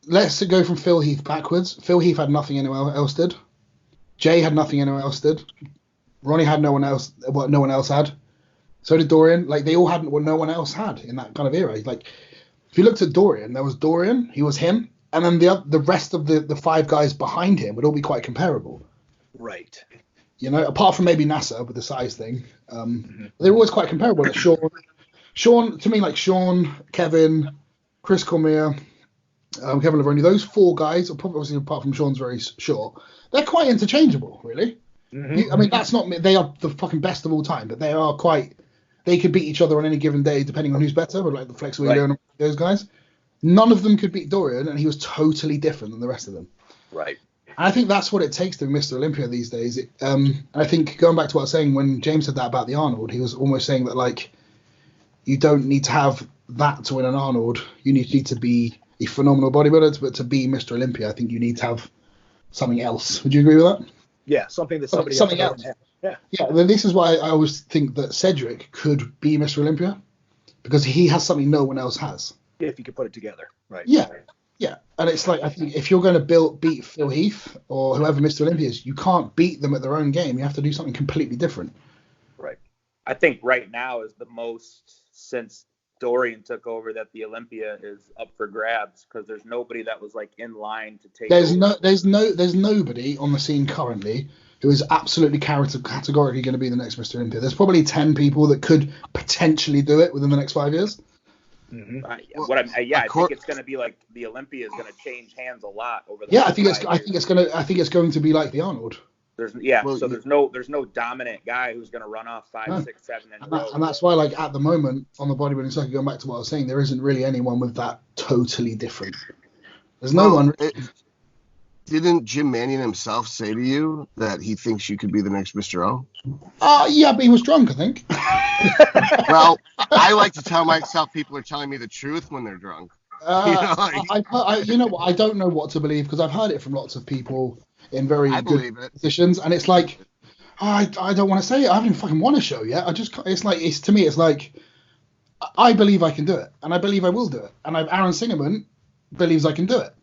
let's go from Phil Heath backwards. Phil Heath had nothing anyone else did. Jay had nothing anyone else did. Ronnie had no one else had. So did Dorian. Like they all had what no one else had in that kind of era. Like if you looked at Dorian, there was Dorian, he was him, and then the rest of the five guys behind him would all be quite comparable. Right. You know, apart from maybe NASA with the size thing, they're always quite comparable. Like Sean, to me, like Sean, Kevin, Chris Cormier, Kevin Lavroni, those four guys, obviously apart from Sean's very short, they're quite interchangeable, really. Mm-hmm. I mean, that's not they are the fucking best of all time, but they could beat each other on any given day depending on who's better, but like the Flex Wheeler and those guys. None of them could beat Dorian, and he was totally different than the rest of them. Right. And I think that's what it takes to be Mr. Olympia these days. I think going back to what I was saying when James said that about the Arnold, he was almost saying that like you don't need to have that to win an Arnold. You need to be a phenomenal bodybuilder, but to be Mr. Olympia, I think you need to have something else. Would you agree with that? Yeah, something that something else. Yeah. Yeah. Then this is why I always think that Cedric could be Mr. Olympia because he has something no one else has. If you could put it together, right? Yeah. Yeah, and it's like I think if you're going to beat Phil Heath or whoever Mr. Olympia is, you can't beat them at their own game. You have to do something completely different. Right. I think right now is the most since Dorian took over that the Olympia is up for grabs because there's nobody that was like in line to take. There's nobody on the scene currently who is absolutely categorically going to be the next Mr. Olympia. There's probably 10 people that could potentially do it within the next 5 years. Mm-hmm. I think it's going to be like the Olympia is going to change hands a lot over the. Yeah, I think it's going to be like the Arnold. There's no dominant guy who's going to run off 5, 6, 7 in a row. And that's why, like at the moment on the bodybuilding circuit, going back to what I was saying, there isn't really anyone with that totally different. There's no one. Didn't Jim Mannion himself say to you that he thinks you could be the next Mr. O? Yeah, but he was drunk, I think. Well, I like to tell myself people are telling me the truth when they're drunk. You know what? I don't know what to believe because I've heard it from lots of people in very good positions, and it's like I don't want to say it. I haven't fucking won a show yet. To me it's like I believe I can do it, and I believe I will do it, and Aaron Singerman believes I can do it.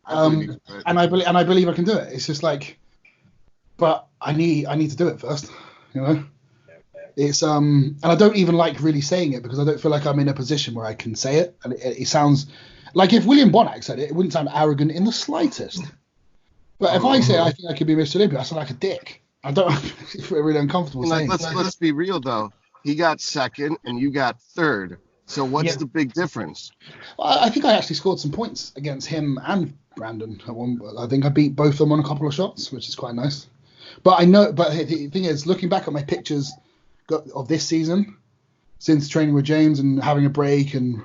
And I believe I can do it. It's just like, but I need to do it first, you know. It's and I don't even like really saying it because I don't feel like I'm in a position where I can say it, and it sounds like if William Bonac said it, it wouldn't sound arrogant in the slightest. But if I say I think I could be Mr. Olympia, I sound like a dick. I feel really uncomfortable saying. Let's be real though. He got second and you got third. So what's the big difference? Well, I think I actually scored some points against him and Brandon at one. I think I beat both of them on a couple of shots, which is quite nice. But the thing is, looking back at my pictures of this season, since training with James and having a break and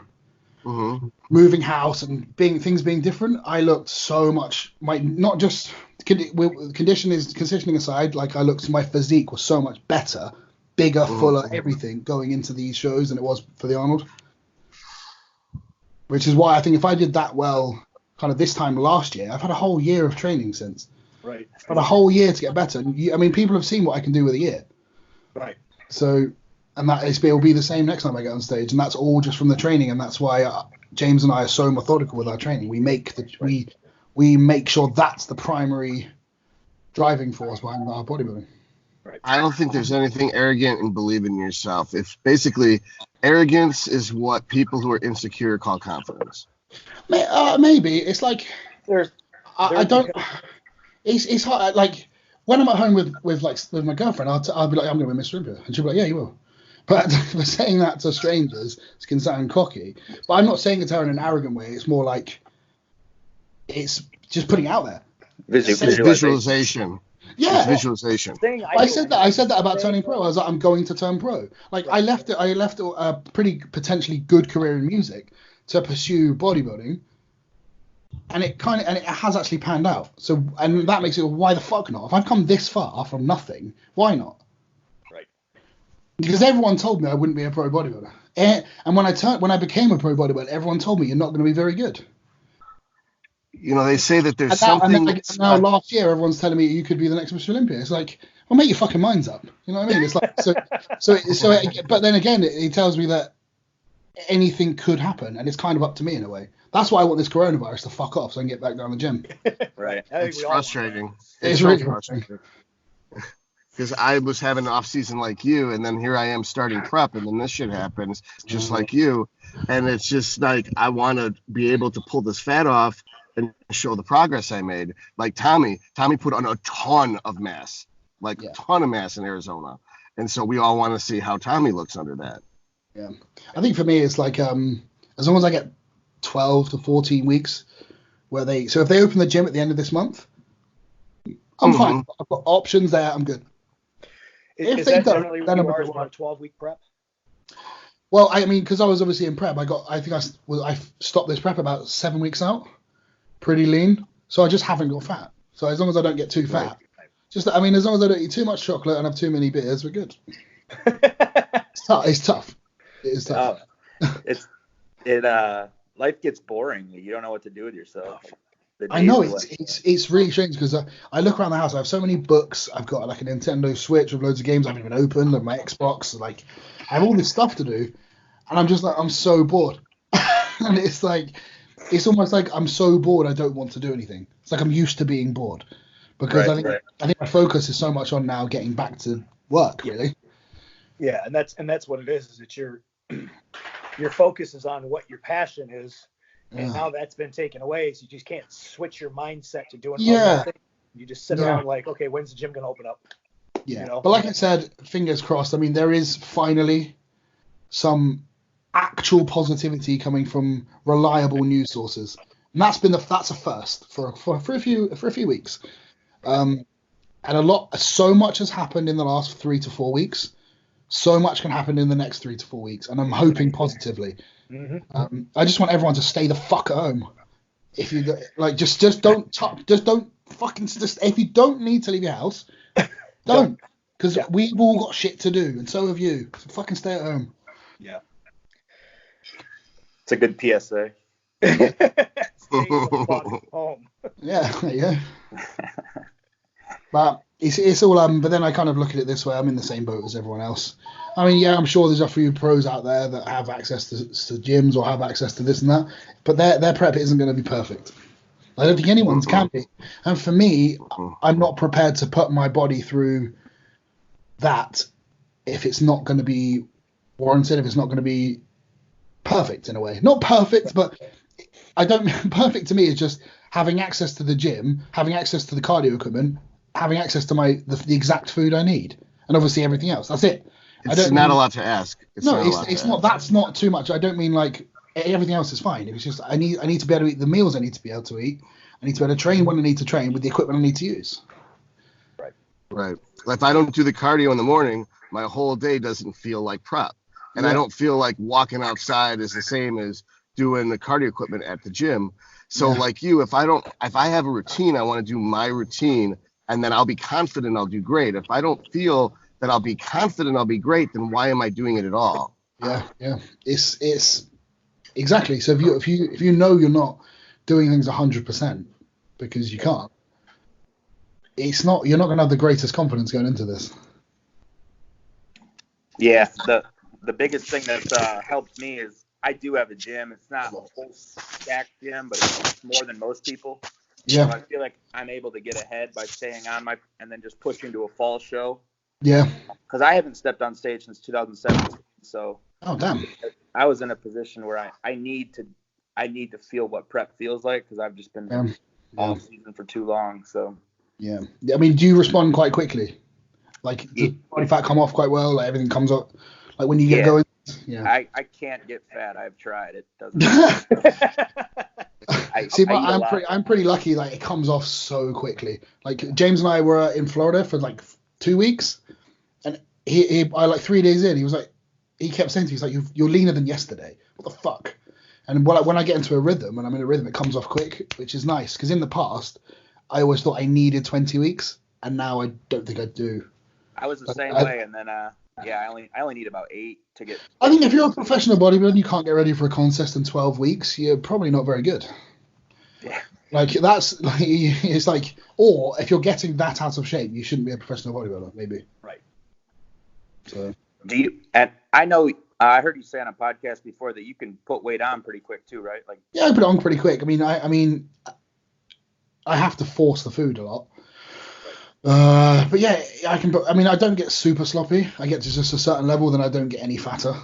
moving house and things being different, I looked so much. Not just conditioning aside, like my physique was so much better, bigger, fuller, everything going into these shows than it was for the Arnold. Which is why I think if I did that well, kind of this time last year, I've had a whole year of training since. Right. I've had a whole year to get better. I mean, people have seen what I can do with a year. Right. So, and it'll be the same next time I get on stage, and that's all just from the training, and that's why James and I are so methodical with our training. We make we make sure that's the primary driving force behind our bodybuilding. Right. I don't think there's anything arrogant in believing in yourself. If basically arrogance is what people who are insecure call confidence. Maybe it's like I don't. It's hard. Like when I'm at home with my girlfriend, I'll be like, I'm going to win Mr. Olympia, and she'll be like, yeah, you will. But for saying that to strangers, it can sound cocky. But I'm not saying it to her in an arrogant way. It's more like it's just putting it out there. Visualization. Yeah, it's visualization. I said that about turning pro. I was like, I'm going to turn pro. Like I left a pretty potentially good career in music to pursue bodybuilding, and it has actually panned out. So, and that makes it, why the fuck not? If I've come this far from nothing, why not? Right. Because everyone told me I wouldn't be a pro bodybuilder, and when I became a pro bodybuilder, everyone told me you're not going to be very good. You know, they say that there's something. And now last year, everyone's telling me you could be the next Mr. Olympia. It's like, well, make your fucking minds up. You know what I mean? It's like but then again, it tells me that anything could happen, and it's kind of up to me in a way. That's why I want this coronavirus to fuck off so I can get back down the gym. Right. It's frustrating. It's really frustrating. Because I was having an off season like you, and then here I am starting prep, and then this shit happens just like you, and it's just like I want to be able to pull this fat off and show the progress I made. Like Tommy put on a ton of mass, a ton of mass in Arizona, and so we all want to see how Tommy looks under that. Yeah, I think for me it's like as long as I get 12 to 14 weeks so if they open the gym at the end of this month, I'm fine. I've got options there. I'm good. Is that generally what you are, is about a 12-week prep? Well, I mean, because I was obviously in prep, I stopped this prep about 7 weeks out, pretty lean. So I just haven't got fat. So as long as I don't get too fat, as long as I don't eat too much chocolate and have too many beers, we're good. It's tough. It is tough. Life gets boring. You don't know what to do with yourself. I know it's really strange because I look around the house. I have so many books. I've got like a Nintendo Switch with loads of games I haven't even opened, and my Xbox. Like I have all this stuff to do, and I'm just like I'm so bored. And it's almost like I'm so bored I don't want to do anything. It's like I'm used to being bored because I think my focus is so much on now getting back to work really. Yeah, and that's what it is. Is that your focus is on what your passion is. And now that's been taken away, so you just can't switch your mindset to doing other things. You just sit around like, okay, when's the gym going to open up? Yeah, you know? But like I said, fingers crossed. I mean, there is finally some actual positivity coming from reliable news sources, and that's a first for a few weeks. And so much has happened in the last 3 to 4 weeks. So much can happen in the next 3 to 4 weeks, and I'm hoping positively. Mm-hmm. I just want everyone to stay the fuck at home. If you like, just don't if you don't need to leave your house, don't, because we've all got shit to do, and so have you. So fucking stay at home. Yeah, it's a good PSA. Stay the fuck home. Yeah, there you go. But it's all but then I kind of look at it this way. I'm in the same boat as everyone else. I mean, yeah, I'm sure there's a few pros out there that have access to gyms or have access to this and that, but their prep isn't going to be perfect. I don't think anyone's can be. And for me, I'm not prepared to put my body through that if it's not going to be warranted, if it's not going to be perfect in a way. Not perfect, but perfect to me is just having access to the gym, having access to the cardio equipment, having access to the exact food I need, and obviously everything else. That's it. It's not a lot to ask. It's not. That's not too much. I don't mean like everything else is fine. It's just I need to be able to eat the meals I need to be able to eat. I need to be able to train when I need to train with the equipment I need to use. Right. If I don't do the cardio in the morning, my whole day doesn't feel like prep, and I don't feel like walking outside is the same as doing the cardio equipment at the gym. So like you, if I have a routine, I want to do my routine, and then I'll be confident I'll do great. If I don't feel that I'll be confident I'll be great, then why am I doing it at all? Yeah. It's exactly. So if you know you're not doing things 100% because you can't, you're not going to have the greatest confidence going into this. Yeah, the biggest thing that's helped me is I do have a gym. It's not a whole stacked gym, but it's more than most people. Yeah. So I feel like I'm able to get ahead by staying on and then just pushing to a fall show. Yeah. Because I haven't stepped on stage since 2017. So. Oh damn. I was in a position where I need to feel what prep feels like because I've just been off season for too long. So. Yeah. I mean, do you respond quite quickly? Like, does body fat come off quite well? Like, everything comes up? Like, when you get going? Yeah. I can't get fat. I've tried. It doesn't. I'm pretty lucky. Like, it comes off so quickly. Like, James and I were in Florida for, like, 2 weeks. And I like, 3 days in, he kept saying to me, he's like, you're leaner than yesterday. What the fuck? And when I get into a rhythm, when I'm in a rhythm, it comes off quick, which is nice. Because in the past, I always thought I needed 20 weeks. And now I don't think I do. I was the same way, and then I only need about 8 to get. I think if you're a professional bodybuilder, you can't get ready for a contest in 12 weeks. You're probably not very good. Yeah. Like that's like it's like, or if you're getting that out of shape, you shouldn't be a professional bodybuilder, maybe. Right. So. Do you? And I know I heard you say on a podcast before that you can put weight on pretty quick too, right? Like. Yeah, I put it on pretty quick. I mean, I have to force the food a lot. But yeah, I can. I mean, I don't get super sloppy. I get to just a certain level, then I don't get any fatter.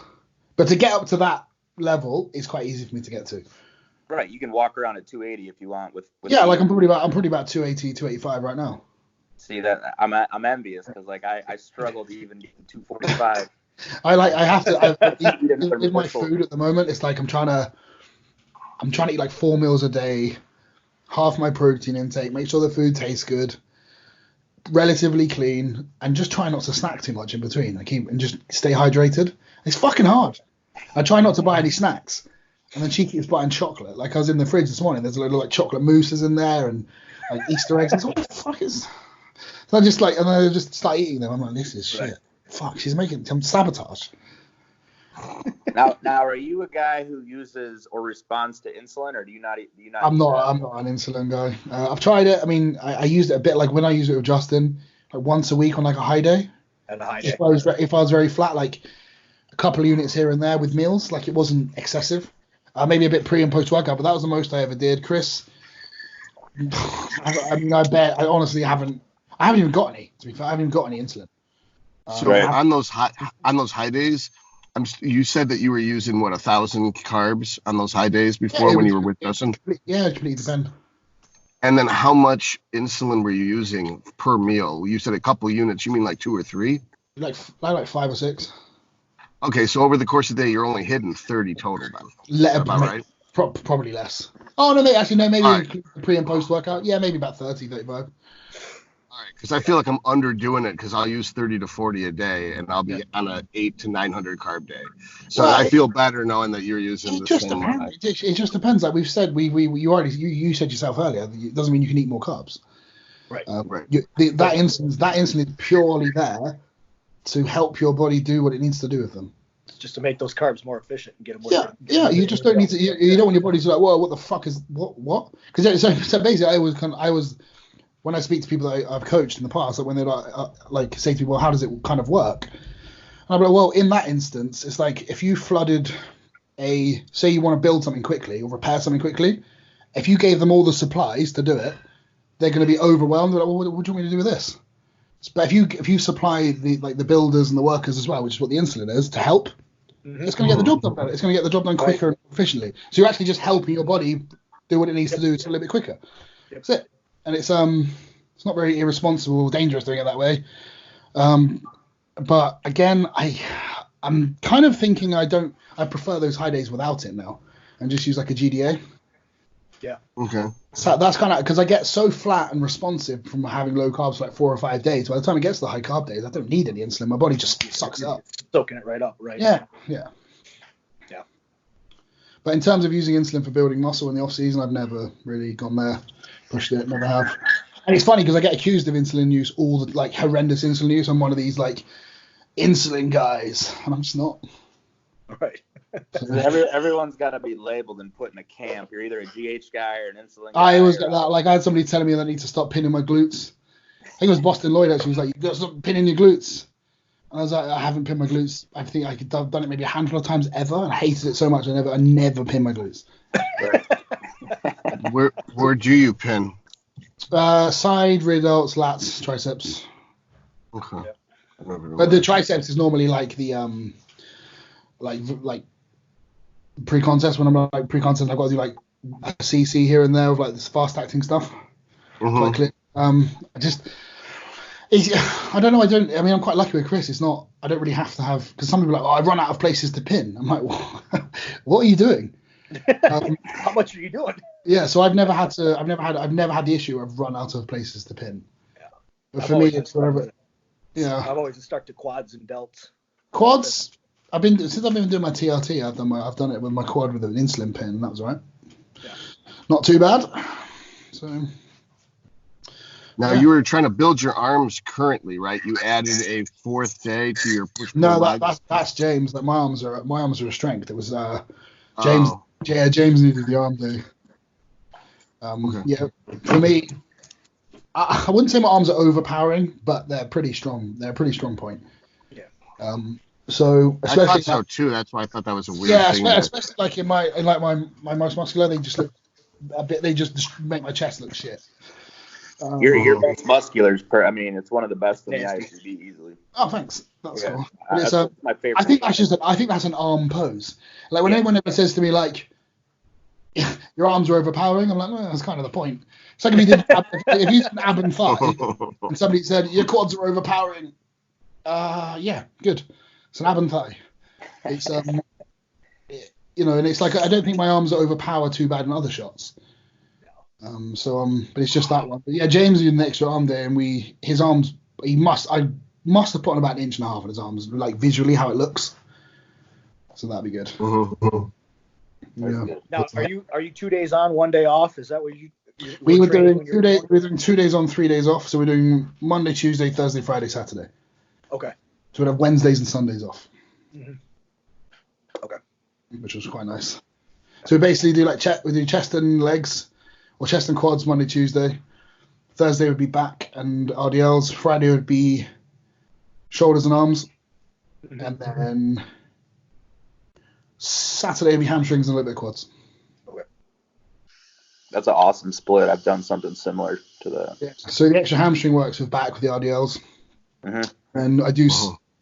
But to get up to that level is quite easy for me to get to. Right, you can walk around at 280 if you want. With yeah, like I'm probably about 280, 285 right now. See that I'm envious because like I struggle to even get to 245. I have to. With my food at the moment, it's like I'm trying to eat like 4 meals a day, half my protein intake, make sure the food tastes good, relatively clean, and just try not to snack too much in between. And just stay hydrated. It's fucking hard. I try not to buy any snacks, and then she keeps buying chocolate. Like I was in the fridge this morning. There's a load of like chocolate mousses in there and like Easter eggs. I was like, what the fuck is? So I just like, and I just start eating them. I'm like, this is shit. Right. Fuck, she's making some sabotage. Now, are you a guy who uses or responds to insulin, or do you not? I'm not an insulin guy. I've tried it. I mean, I used it a bit. Like when I use it with Justin, like once a week on like a high day. And a high day. If I was very flat, like a couple of units here and there with meals, like it wasn't excessive. Maybe a bit pre and post workout, but that was the most I ever did. Chris, I mean, I honestly haven't even got any. To be fair, I haven't even got any insulin. So on those high days, you said that you were using 1,000 carbs on those high days before when you were with Justin? Yeah, it completely depends. And then how much insulin were you using per meal? You said a couple units. You mean like 2 or 3? Like 5 or 6. Okay, so over the course of the day, you're only hitting 30 total then. About right? Probably less. Oh, no, maybe pre and post workout. Yeah, maybe about 30, 35. All right, because I feel like I'm underdoing it because I'll use 30 to 40 a day, and I'll be on a 800 to 900 carb day. So I feel better knowing that you're using the same amount. It just depends. Like we've said, you said yourself earlier, it doesn't mean you can eat more carbs. Right. Right. That insulin is purely there to help your body do what it needs to do with them. Just to make those carbs more efficient and get them more. Yeah. You just don't need to. You don't want your body to like, whoa, what the fuck is what? Because so basically, I was when I speak to people that I've coached in the past, like when they like say to me, well, how does it kind of work? And I'm like, well, in that instance, it's like if you flooded say you want to build something quickly or repair something quickly, if you gave them all the supplies to do it, they're going to be overwhelmed. They're like, well, what do you want me to do with this? But if you supply the builders and the workers as well, which is what the insulin is, to help, it's going to get the job done better. It's going to get the job done quicker and efficiently. So you're actually just helping your body do what it needs to do a little bit quicker. That's it. And it's not very irresponsible or dangerous doing it that way. But again, I'm kind of thinking I prefer those high days without it now and just use like a GDA. Yeah. Okay. So that's kind of because I get so flat and responsive from having low carbs for like 4 or 5 days. By the time it gets to the high carb days, I don't need any insulin. My body just sucks it up. Soaking it right up, right? Yeah. But in terms of using insulin for building muscle in the off season, I've never really gone there, pushed it, never have. And it's funny because I get accused of insulin use, all the like horrendous insulin use. I'm one of these like insulin guys, and I'm just not. Right. So everyone's got to be labeled and put in a camp. You're either a GH guy or an insulin guy. I always get that. Like, I had somebody telling me that I need to stop pinning my glutes. I think it was Boston Lloyd actually. He was like, "You got to stop pinning your glutes." And I was like, "I haven't pinned my glutes. I think I've done it maybe a handful of times ever, and I hated it so much. I never pin my glutes." Where do you pin? Side, rear delts, lats, triceps. Okay. Yeah. But the triceps is normally like the like pre-contest. When I'm like pre-contest, I've got to do like a CC here and there of like this fast acting stuff. Mm-hmm. I don't know. I mean, I'm quite lucky with Chris. It's not. I don't really have to have, because some people are like, "Oh, I've run out of places to pin." I'm like, "What are you doing? How much are you doing?" Yeah. So I've never had the issue of run out of places to pin. Yeah. But for me, it's wherever. Yeah. I've always stuck to quads and delts. Quads. Since I've been doing my TRT, I've done it with my quad with an insulin pin, and that was all right. Yeah. Not too bad. So. Now you were trying to build your arms currently, right? You added a fourth day to your push. No, that's James. Like my arms are a strength. It was James. Oh. Yeah, James needed the arm day. Okay. Yeah, for me, I wouldn't say my arms are overpowering, but they're pretty strong. They're a pretty strong point. Yeah. So especially I thought so too. That's why I thought that was a weird thing. Yeah, especially like in my most muscular, they just look a bit. They just make my chest look shit. Your most muscular is it's one of the best in the IFBB easily. Oh, thanks. That's cool. But That's my favorite. I think that's an arm pose. Like when anyone ever says to me like, "Your arms are overpowering," I'm like, "Well, that's kind of the point." It's like if you did an ab and thigh, and somebody said your quads are overpowering. Yeah, good. It's an ab and thigh. It's and it's like I don't think my arms are overpowered too bad in other shots. But it's just that one. But yeah, James did an extra arm day, and I must have put on about 1.5 inches on his arms, like visually how it looks. So that'd be good. Mm-hmm. Yeah. Now, are you 2 days on, 1 day off? Is that what we were doing 2 days? We were doing 2 days on, 3 days off. So we're doing Monday, Tuesday, Thursday, Friday, Saturday. Okay. So we'd have Wednesdays and Sundays off. Mm-hmm. Okay. Which was quite nice. So we basically do we do chest and legs, or chest and quads Monday, Tuesday. Thursday would be back and RDLs. Friday would be shoulders and arms. Mm-hmm. And then Saturday would be hamstrings and a little bit of quads. Okay. That's an awesome split. I've done something similar to that. Yeah. So the extra hamstring works with back with the RDLs. Mm-hmm. And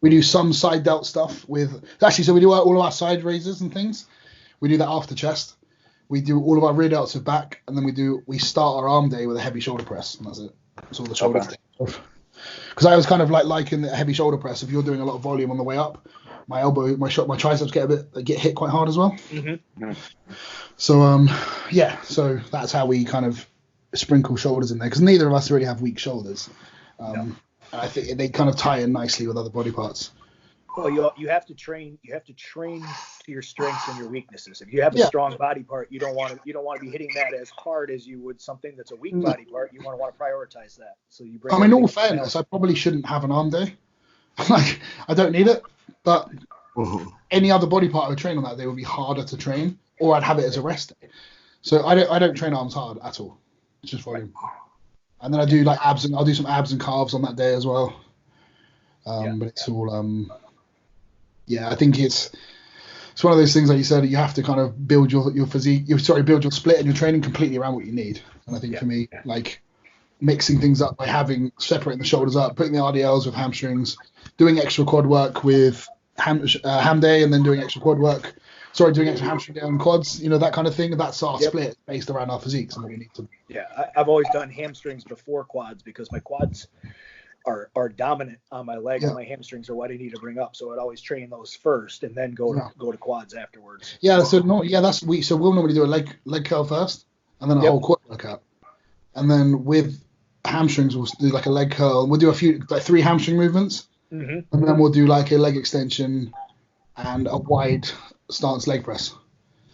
we do some side delt stuff with, actually, so we do all of our side raises and things. We do that after chest. We do all of our rear delts with back, and then we start our arm day with a heavy shoulder press, and that's it. That's all the shoulder stuff. Because I was kind of like liking the heavy shoulder press. If you're doing a lot of volume on the way up, my elbow, my triceps get hit quite hard as well. Mm-hmm. So so that's how we kind of sprinkle shoulders in there, because neither of us really have weak shoulders. And I think they kind of tie in nicely with other body parts. Well, you have to train to your strengths and your weaknesses. If you have a strong body part, you don't want to be hitting that as hard as you would something that's a weak body part. You want to prioritize that. So you bring. In all fairness, I probably shouldn't have an arm day. Like, I don't need it, but any other body part I would train on that day would be harder to train, or I'd have it as a rest day. So I don't train arms hard at all. It's just volume. And then I do like abs, and I'll do some abs and calves on that day as well. But it's all I think it's one of those things, like you said, you have to kind of build your physique. Build your split and your training completely around what you need. And I think for me, like mixing things up by separating the shoulders up, putting the RDLs with hamstrings, doing extra quad work with ham day, and then doing extra hamstring day on quads, that kind of thing. That's our split based around our physiques and what we need to. Yeah, I've always done hamstrings before quads because my quads are dominant on my legs, and my hamstrings are what I need to bring up. So I'd always train those first and then go to quads afterwards. Yeah, so we'll normally do a leg curl first and then a whole quad workout. And then with hamstrings we'll do like a leg curl. We'll do a few, like 3 hamstring movements. Mm-hmm. And then we'll do like a leg extension and a wide stance leg press.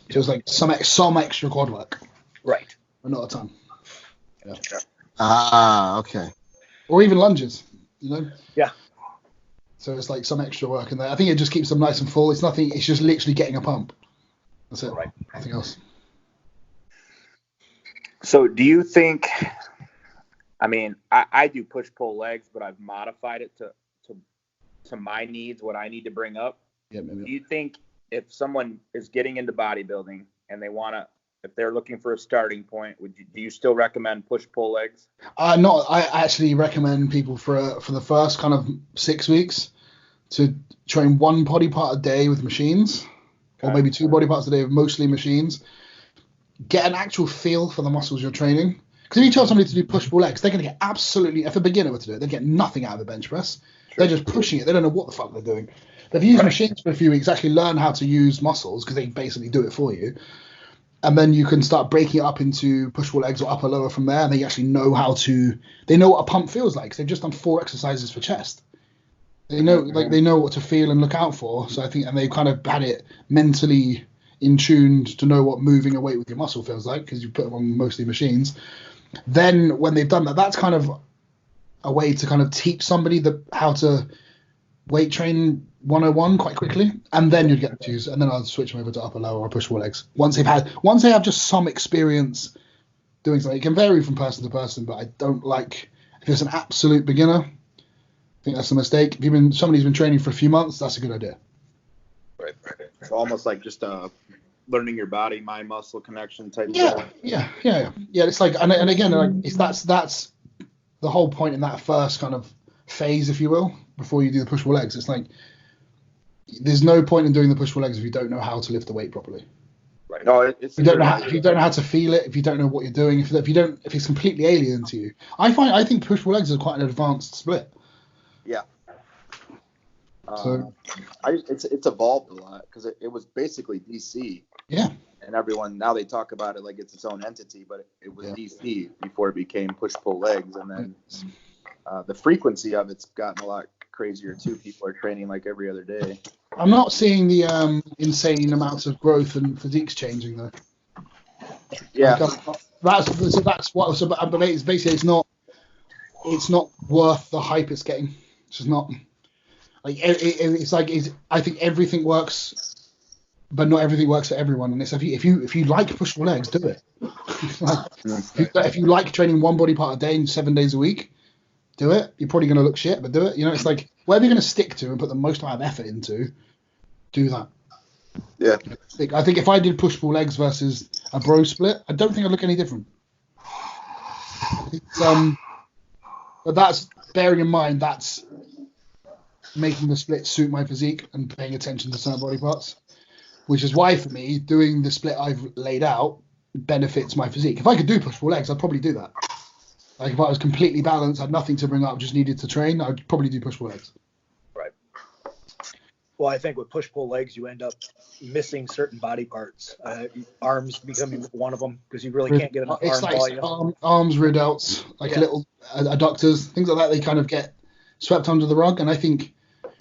So it's like some extra quad work. Right. But not a ton. Yeah. Okay. Or even lunges, you know? Yeah. So it's like some extra work in there. I think it just keeps them nice and full. It's nothing. It's just literally getting a pump. That's it. Right. Nothing else. So do you think, I mean, I do push-pull legs, but I've modified it to my needs, what I need to bring up. Yeah, maybe. Do you think if someone is getting into bodybuilding and they want to, if they're looking for a starting point, do you still recommend push-pull legs? I actually recommend people for the first kind of 6 weeks to train one body part a day with machines, or maybe two body parts a day with mostly machines. Get an actual feel for the muscles you're training. Because if you tell somebody to do push-pull legs, they're going to get absolutely, if a beginner were to do it, they get nothing out of the bench press. They're just pushing it. They don't know what the fuck they're doing. But if you use machines for a few weeks, actually learn how to use muscles, because they basically do it for you. And then you can start breaking it up into push-pull legs or upper lower from there. And they actually know they know what a pump feels like, because they've just done 4 exercises for chest. They know, they know what to feel and look out for. So I think, and they've kind of had it mentally in tuned to know what moving a weight with your muscle feels like, because you put them on mostly machines. Then when they've done that, that's kind of a way to kind of teach somebody how to weight train 101 quite quickly, and then you'd get them to use, and then I'll switch them over to upper lower or push-pull legs once they have just some experience doing something. It can vary from person to person, but I don't like, if it's an absolute beginner, I think that's a mistake. If somebody's been training for a few months, that's a good idea. Right. So almost like just learning your body, mind, muscle connection type. Yeah. It's like, and again, like, that's the whole point in that first kind of phase, if you will, before you do the push-pull legs. It's like, there's no point in doing the push-pull legs if you don't know how to lift the weight properly. Right. No, if you don't know how to feel it, if you don't know what you're doing, if it's completely alien to you. I think push-pull legs is quite an advanced split. Yeah. So it's evolved a lot, because it was basically DC. Yeah. And everyone now, they talk about it like it's its own entity, but it was DC before it became push-pull legs, and then the frequency of it's gotten a lot crazier too. People are training like every other day. I'm not seeing the insane amounts of growth and physiques changing though. Yeah. That's what was about. But it's basically it's not worth the hype it's getting. It's just not. Like I think everything works, but not everything works for everyone. And it's if you like push-pull legs, do it. If you like training one body part a day and 7 days a week, do it. You're probably going to look shit, but do it. You know, it's like whatever you're going to stick to and put the most amount of effort into, do that. Yeah. I think if I did push-pull legs versus a bro split, I don't think I'd look any different. But that's bearing in mind that's making the split suit my physique and paying attention to certain body parts, which is why for me doing the split I've laid out benefits my physique. If I could do push-pull legs, I'd probably do that. Like if I was completely balanced, had nothing to bring up, just needed to train, I'd probably do push-pull legs. Right. Well, I think with push-pull legs, you end up missing certain body parts. Arms becoming one of them, because you really can't get enough arm volume. Arms, rear delts, little adductors, things like that. They kind of get swept under the rug, and I think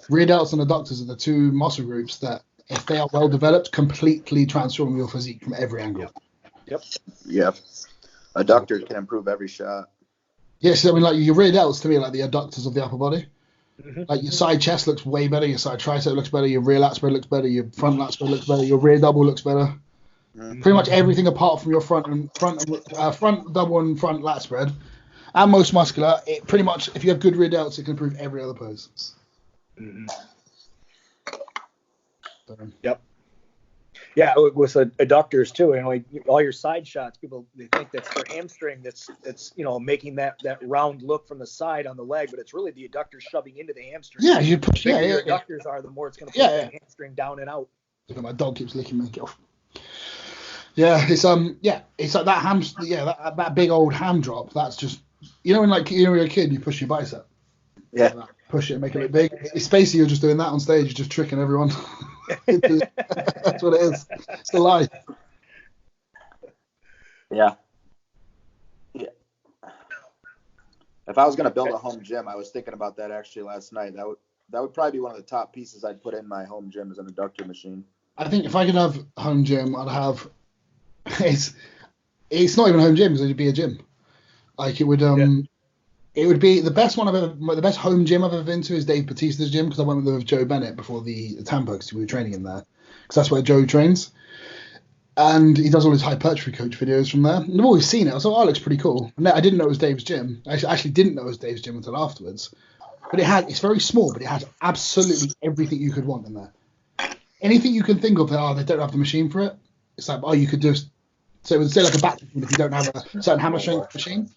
rear delts and adductors are the two muscle groups that, if they are well developed, completely transform your physique from every angle. Yep. Adductors can improve every shot. Yes, I mean, like your rear delts to me are like the adductors of the upper body. Mm-hmm. Like your side chest looks way better, your side tricep looks better, your rear lat spread looks better, your front lat spread looks better, your rear double looks better. Mm-hmm. Pretty much everything apart from your front double and front lat spread, and most muscular. It pretty much, if you have good rear delts, it can improve every other pose. Mm-hmm. Yep. Yeah, with adductors too. You know, all your side shots, people they think that's their hamstring. That's making that round look from the side on the leg, but it's really the adductors shoving into the hamstring. Yeah, you push. The bigger your adductors are, the more it's going to push the hamstring down and out. My dog keeps licking me. Yeah, it's like that that big old ham drop. That's just when when you're a kid, you push your bicep. Yeah. Push it and make it look big. It's basically you're just doing that on stage, you're just tricking everyone. That's what it is. It's a lie. Yeah. If I was going to build a home gym, I was thinking about that actually last night. That would probably be one of the top pieces I'd put in my home gym as an adductor machine. I think if I could have a home gym, I'd have. It's not even a home gym, because it'd be a gym. Like it would It would be the best the best home gym I've ever been to is Dave Bautista's gym, because I went with Joe Bennett before the Tampa, because we were training in there, because that's where Joe trains. And he does all his hypertrophy coach videos from there. And I've always seen it. I was like, oh, it looks pretty cool. And I didn't know it was Dave's gym. I actually didn't know it was Dave's gym until afterwards. But it's very small, but it has absolutely everything you could want in there. Anything you can think of, they don't have the machine for it. It's like, you could just, so it would say like a back machine if you don't have a certain hammer strength machine.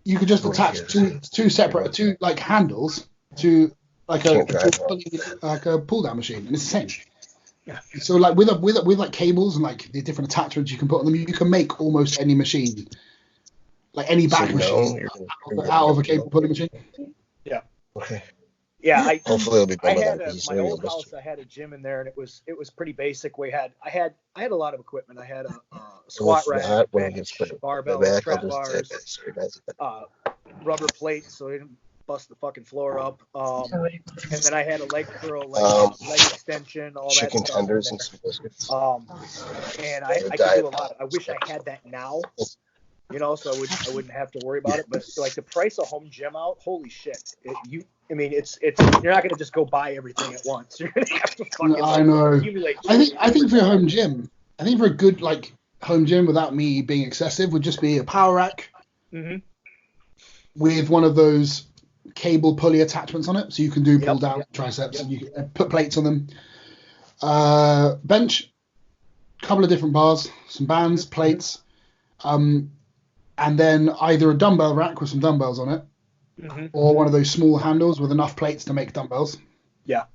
You could just attach two separate like handles to like a pull down machine, and it's the same. Yeah. So like with like cables and like the different attachments you can put on them, you can make almost any machine, like any back machine, out of a cable pulling machine. Yeah. Okay. Yeah. Hopefully it'll be I had my old house. I had a gym in there, and it was pretty basic. I had a lot of equipment. I had a squat rack, bench, barbell, trap bars, rubber plates, so it didn't bust the fucking floor up. And then I had a leg curl, leg extension, all that chicken stuff. Tenders and some biscuits. And I could do a lot. I wish I had that now, so I wouldn't have to worry about it. But like the price of home gym out, holy shit! It's you're not gonna just go buy everything at once. You're gonna have to fucking accumulate. I think for a home gym, I think for a good like home gym without me being excessive would just be a power rack with one of those cable pulley attachments on it, so you can do pull down triceps, and you can put plates on them. Bench, couple of different bars, some bands, plates, and then either a dumbbell rack with some dumbbells on it, or one of those small handles with enough plates to make dumbbells. Yeah.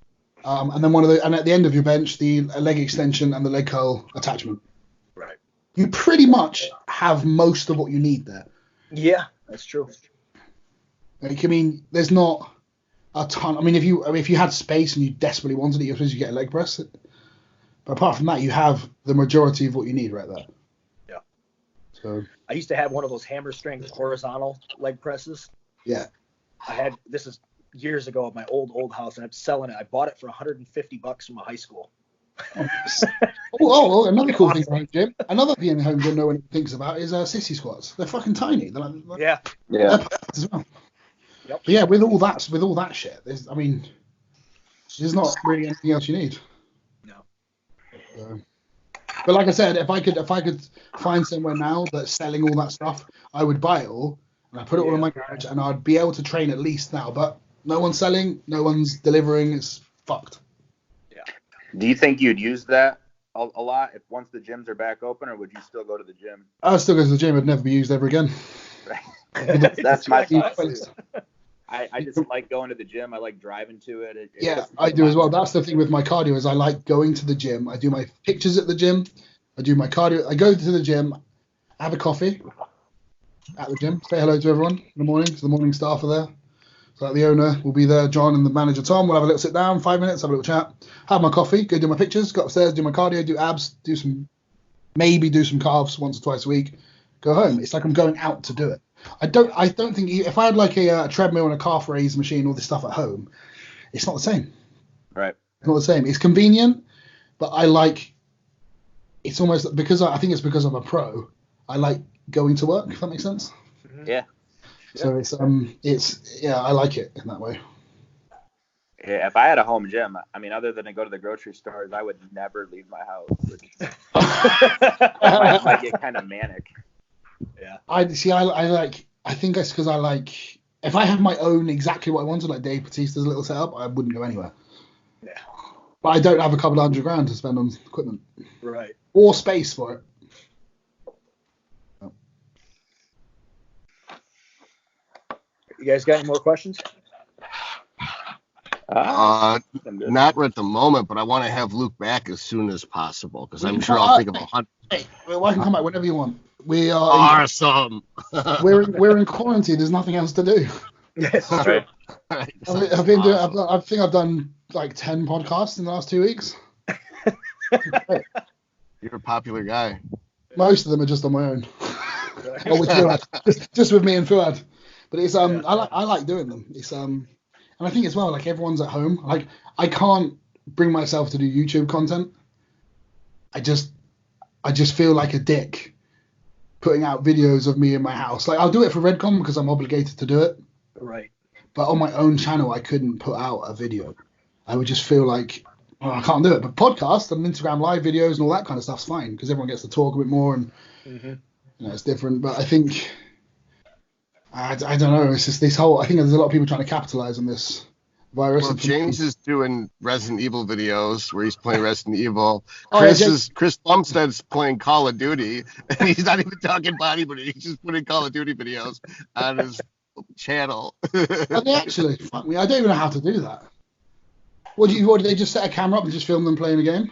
And then and at the end of your bench, the leg extension and the leg curl attachment. Right. You pretty much have most of what you need there. Yeah, that's true. Like, I mean, there's not a ton. I mean, if you had space and you desperately wanted it, you're supposed to get a leg press. But apart from that, you have the majority of what you need right there. Yeah. So I used to have one of those hammer strength horizontal leg presses. Yeah. This is years ago at my old house, and I'm selling it. I bought it for $150 from a high school. Another cool thing for home gym. Another thing home gym no one thinks about is sissy squats. They're fucking tiny. They're like, yeah. They're perfect as well. Yep. But yeah, with all that shit, there's not really anything else you need. No. But like I said, if I could find somewhere now that's selling all that stuff, I would buy it all and I put it all in my garage, and I'd be able to train at least now. But no one's selling, no one's delivering. It's fucked. Yeah. Do you think you'd use that a lot if once the gyms are back open, or would you still go to the gym? I'd still go to the gym. It'd never be used ever again. That's my thought too. I just like going to the gym. I like driving to it. I do as well. That's the thing with my cardio, is I like going to the gym. I do my pictures at the gym. I do my cardio. I go to the gym, have a coffee at the gym, say hello to everyone in the morning. So the morning staff are there. So like the owner will be there, John, and the manager Tom. We'll have a little sit down, 5 minutes, have a little chat, have my coffee, go do my pictures, go upstairs, do my cardio, do abs, do some calves once or twice a week, go home. It's like I'm going out to do it. I don't think if I had like a treadmill and a calf raise machine, all this stuff at home, it's not the same. Right. It's not the same. It's convenient, but I like. It's almost because I think it's because I'm a pro. I like going to work. If that makes sense. Yeah. So I like it in that way. Yeah, if I had a home gym, I mean, other than to go to the grocery stores, I would never leave my house. Which might get kind of manic. Yeah. I think it's because I like, if I have my own exactly what I wanted, like Dave Bautista's little setup, I wouldn't go anywhere. Yeah. But I don't have a couple of $100,000 to spend on equipment. Right. Or space for it. You guys got any more questions? Not right at the moment, but I want to have Luke back as soon as possible, because I'm sure I'll think of 100. Hey, I can come back whenever you want. We are awesome. We're in quarantine. There's nothing else to do. Yes, true. Right. I think I've done like 10 podcasts in the last 2 weeks. You're a popular guy. Most of them are just on my own. Or with Fuad. just with me and Fuad. But it's I like doing them. It's and I think as well, like everyone's at home. Like I can't bring myself to do YouTube content I just feel like a dick putting out videos of me in my house. Like, I'll do it for Redcon because I'm obligated to do it. Right. But on my own channel, I couldn't put out a video. I would just feel like, oh, I can't do it. But podcast and Instagram live videos and all that kind of stuff's fine because everyone gets to talk a bit more and it's different. But I think, I don't know. It's just this whole. I think there's a lot of people trying to capitalize on this virus. Well, James is doing Resident Evil videos where he's playing Resident Evil. Oh, Chris Bumstead's playing Call of Duty, and he's not even talking bodybuilding. He's just putting Call of Duty videos on his channel. Actually, fuck me, I don't even know how to do that. What do they just set a camera up and just film them playing a game?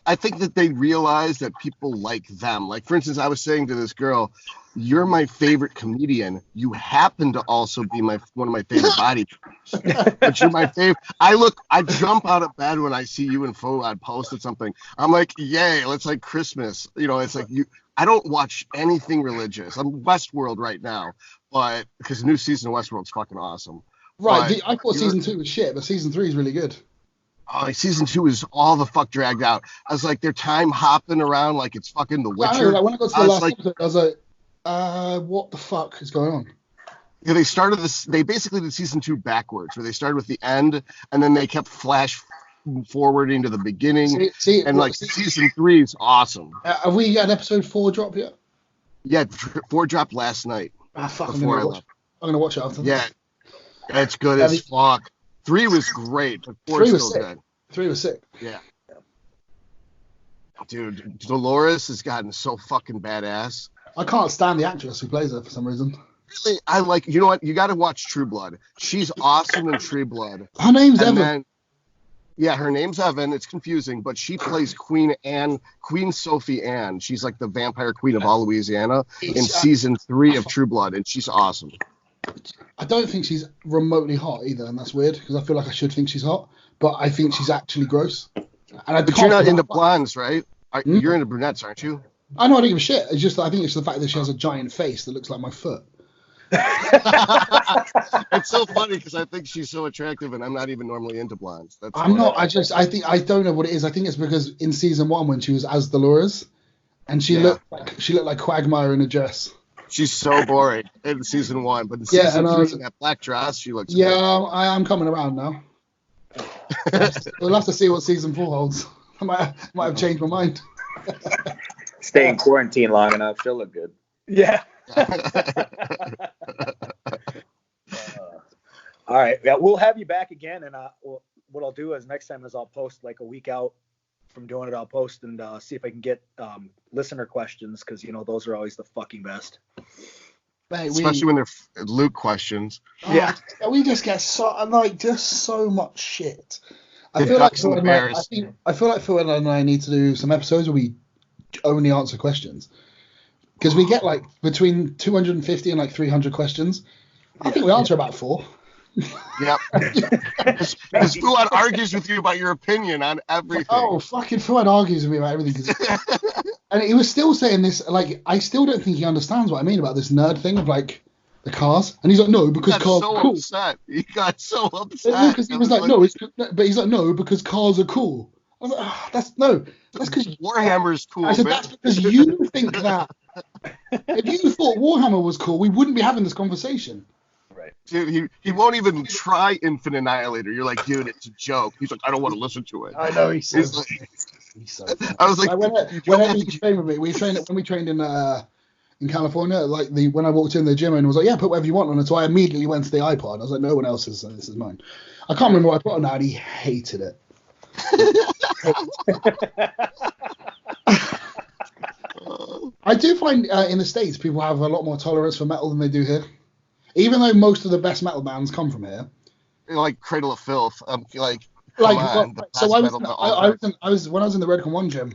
I think that they realize that people like them. Like, for instance, I was saying to this girl, "You're my favorite comedian. You happen to also be one of my favorite bodybuilders, but you're my favorite." I jump out of bed when I see you and Fuad posted something. I'm like, "Yay! It's like Christmas." It's like you. I don't watch anything religious. I'm Westworld right now, but because the new season of Westworld's fucking awesome. Right. I thought season 2 was shit, but season 3 is really good. Oh, season 2 is all the fuck dragged out. I was like, they're time hopping around like it's fucking The Witcher. Like, when I got to the last episode, I was like, what the fuck is going on? Yeah, they started this. They basically did season 2 backwards, where they started with the end, and then they kept flash forwarding to the beginning. Season 3 is awesome. Have we got episode 4 drop yet? Yeah, 4 dropped last night. Fuck! I'm gonna watch it after. Yeah, it's good as fuck. 3 was great, but 4 is still good. 3 was sick. Yeah. Dude, Dolores has gotten so fucking badass. I can't stand the actress who plays her for some reason. Really, I like. You know what? You got to watch True Blood. She's awesome in True Blood. Her name's Evan. Yeah, her name's Evan. It's confusing, but she plays Queen Sophie Anne. She's like the vampire queen of all Louisiana in season 3 of True Blood, and she's awesome. I don't think she's remotely hot either, and that's weird because I feel like I should think she's hot, but I think she's actually gross. But you're not into blondes, right? You're into brunettes, aren't you? I know, I don't give a shit. It's just I think it's the fact that she has a giant face that looks like my foot. It's so funny because I think she's so attractive, and I'm not even normally into blondes. I'm not. I don't know what it is. I think it's because in season 1 when she was as Dolores, and she looked like Quagmire in a dress. She's so boring in season 1, but in season 3, in that black dress, she looks good. I am coming around now. We'll have to see what season 4 holds. I might have changed my mind. Stay in quarantine long enough, she'll look good. Yeah. All right. Yeah, we'll have you back again, and what I'll do is next time is I'll post like a week out from doing it. I'll post and see if I can get listener questions because those are always the fucking best. Especially when they're Luke questions. Yeah. We just get so much shit. I feel like Phil and I need to do some episodes where we only answer questions. Because we get like between 250 and like 300 questions. I think we answer about 4. Yep. Because Fuad argues with you about your opinion on everything. Oh, fucking Fuad argues with me about everything. And he was still saying this, like, I still don't think he understands what I mean about this nerd thing of like the cars. And he's like, no, because cars are cool. He got so upset. Because he was like, no, but he's like, no, because cars are cool. I was like, that's because Warhammer's cool. I said, that's because you think that. If you thought Warhammer was cool, we wouldn't be having this conversation. Right. Dude, he won't even try Infinite Annihilator. You're like, dude, it's a joke. He's like, I don't want to listen to it. I know he's so I was like, when he trained with me, when we trained in California, like when I walked in the gym and was like, yeah, put whatever you want on it. So I immediately went to the iPod. I was like, no one else's, so this is mine. I can't remember what I put on that, and he hated it. I do find in the States people have a lot more tolerance for metal than they do here. Even though most of the best metal bands come from here. Like Cradle of Filth. So when I was in the Redcon 1 gym,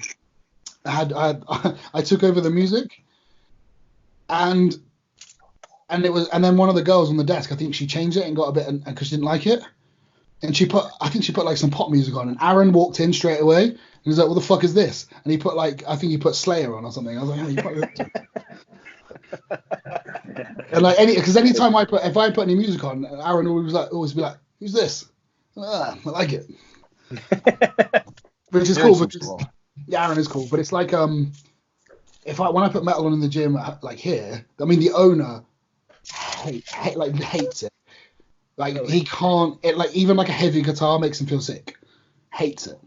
I took over the music, and then one of the girls on the desk, I think she changed it and got a bit, because she didn't like it, and she put like some pop music on, and Aaron walked in straight away and he was like, what the fuck is this? And he put he put Slayer on or something. I was like, you put and like because anytime if I put any music on, Aaron always be like, who's this? I like it. Which is cool Yeah, Aaron is cool, but it's like when I put metal on in the gym like here, I mean the owner hates it. Like he can't. It like even like a heavy guitar makes him feel sick. Hates it.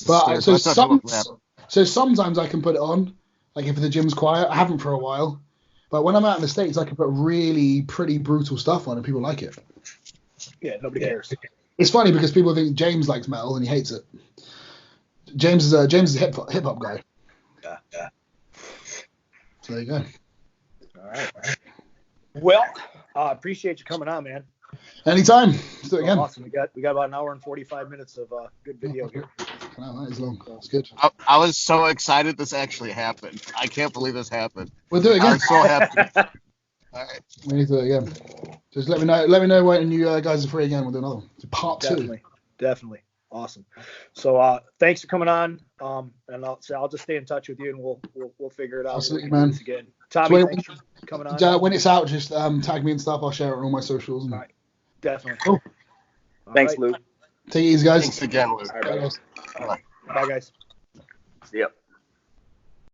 But so sometimes I can put it on, like if the gym's quiet. I haven't for a while, but when I'm out in the States, I can put really pretty brutal stuff on and people like it. Yeah, nobody cares. It's funny because people think James likes metal and he hates it. James is a hip hop guy. Yeah. So there you go. All right. Well, appreciate you coming on, man. Anytime. Let's do it again. Awesome. We got about an hour and 45 minutes of good video here. No, that is long. That's good. I was so excited this actually happened. I can't believe this happened. We'll do it again. I'm so happy. All right. We need to do it again. Just let me know. Let me know when you guys are free again. We'll do another one. Part 2. Definitely. Awesome. So thanks for coming on. And I'll just stay in touch with you, and we'll figure it out. Absolutely, man. Again. Tommy, thanks for coming on. When it's out, just tag me and stuff. I'll share it on all my socials. All right. Definitely. Cool. Thanks, Luke. Take it easy, guys. Thanks again, Luke. All right, Bye, guys. Yep.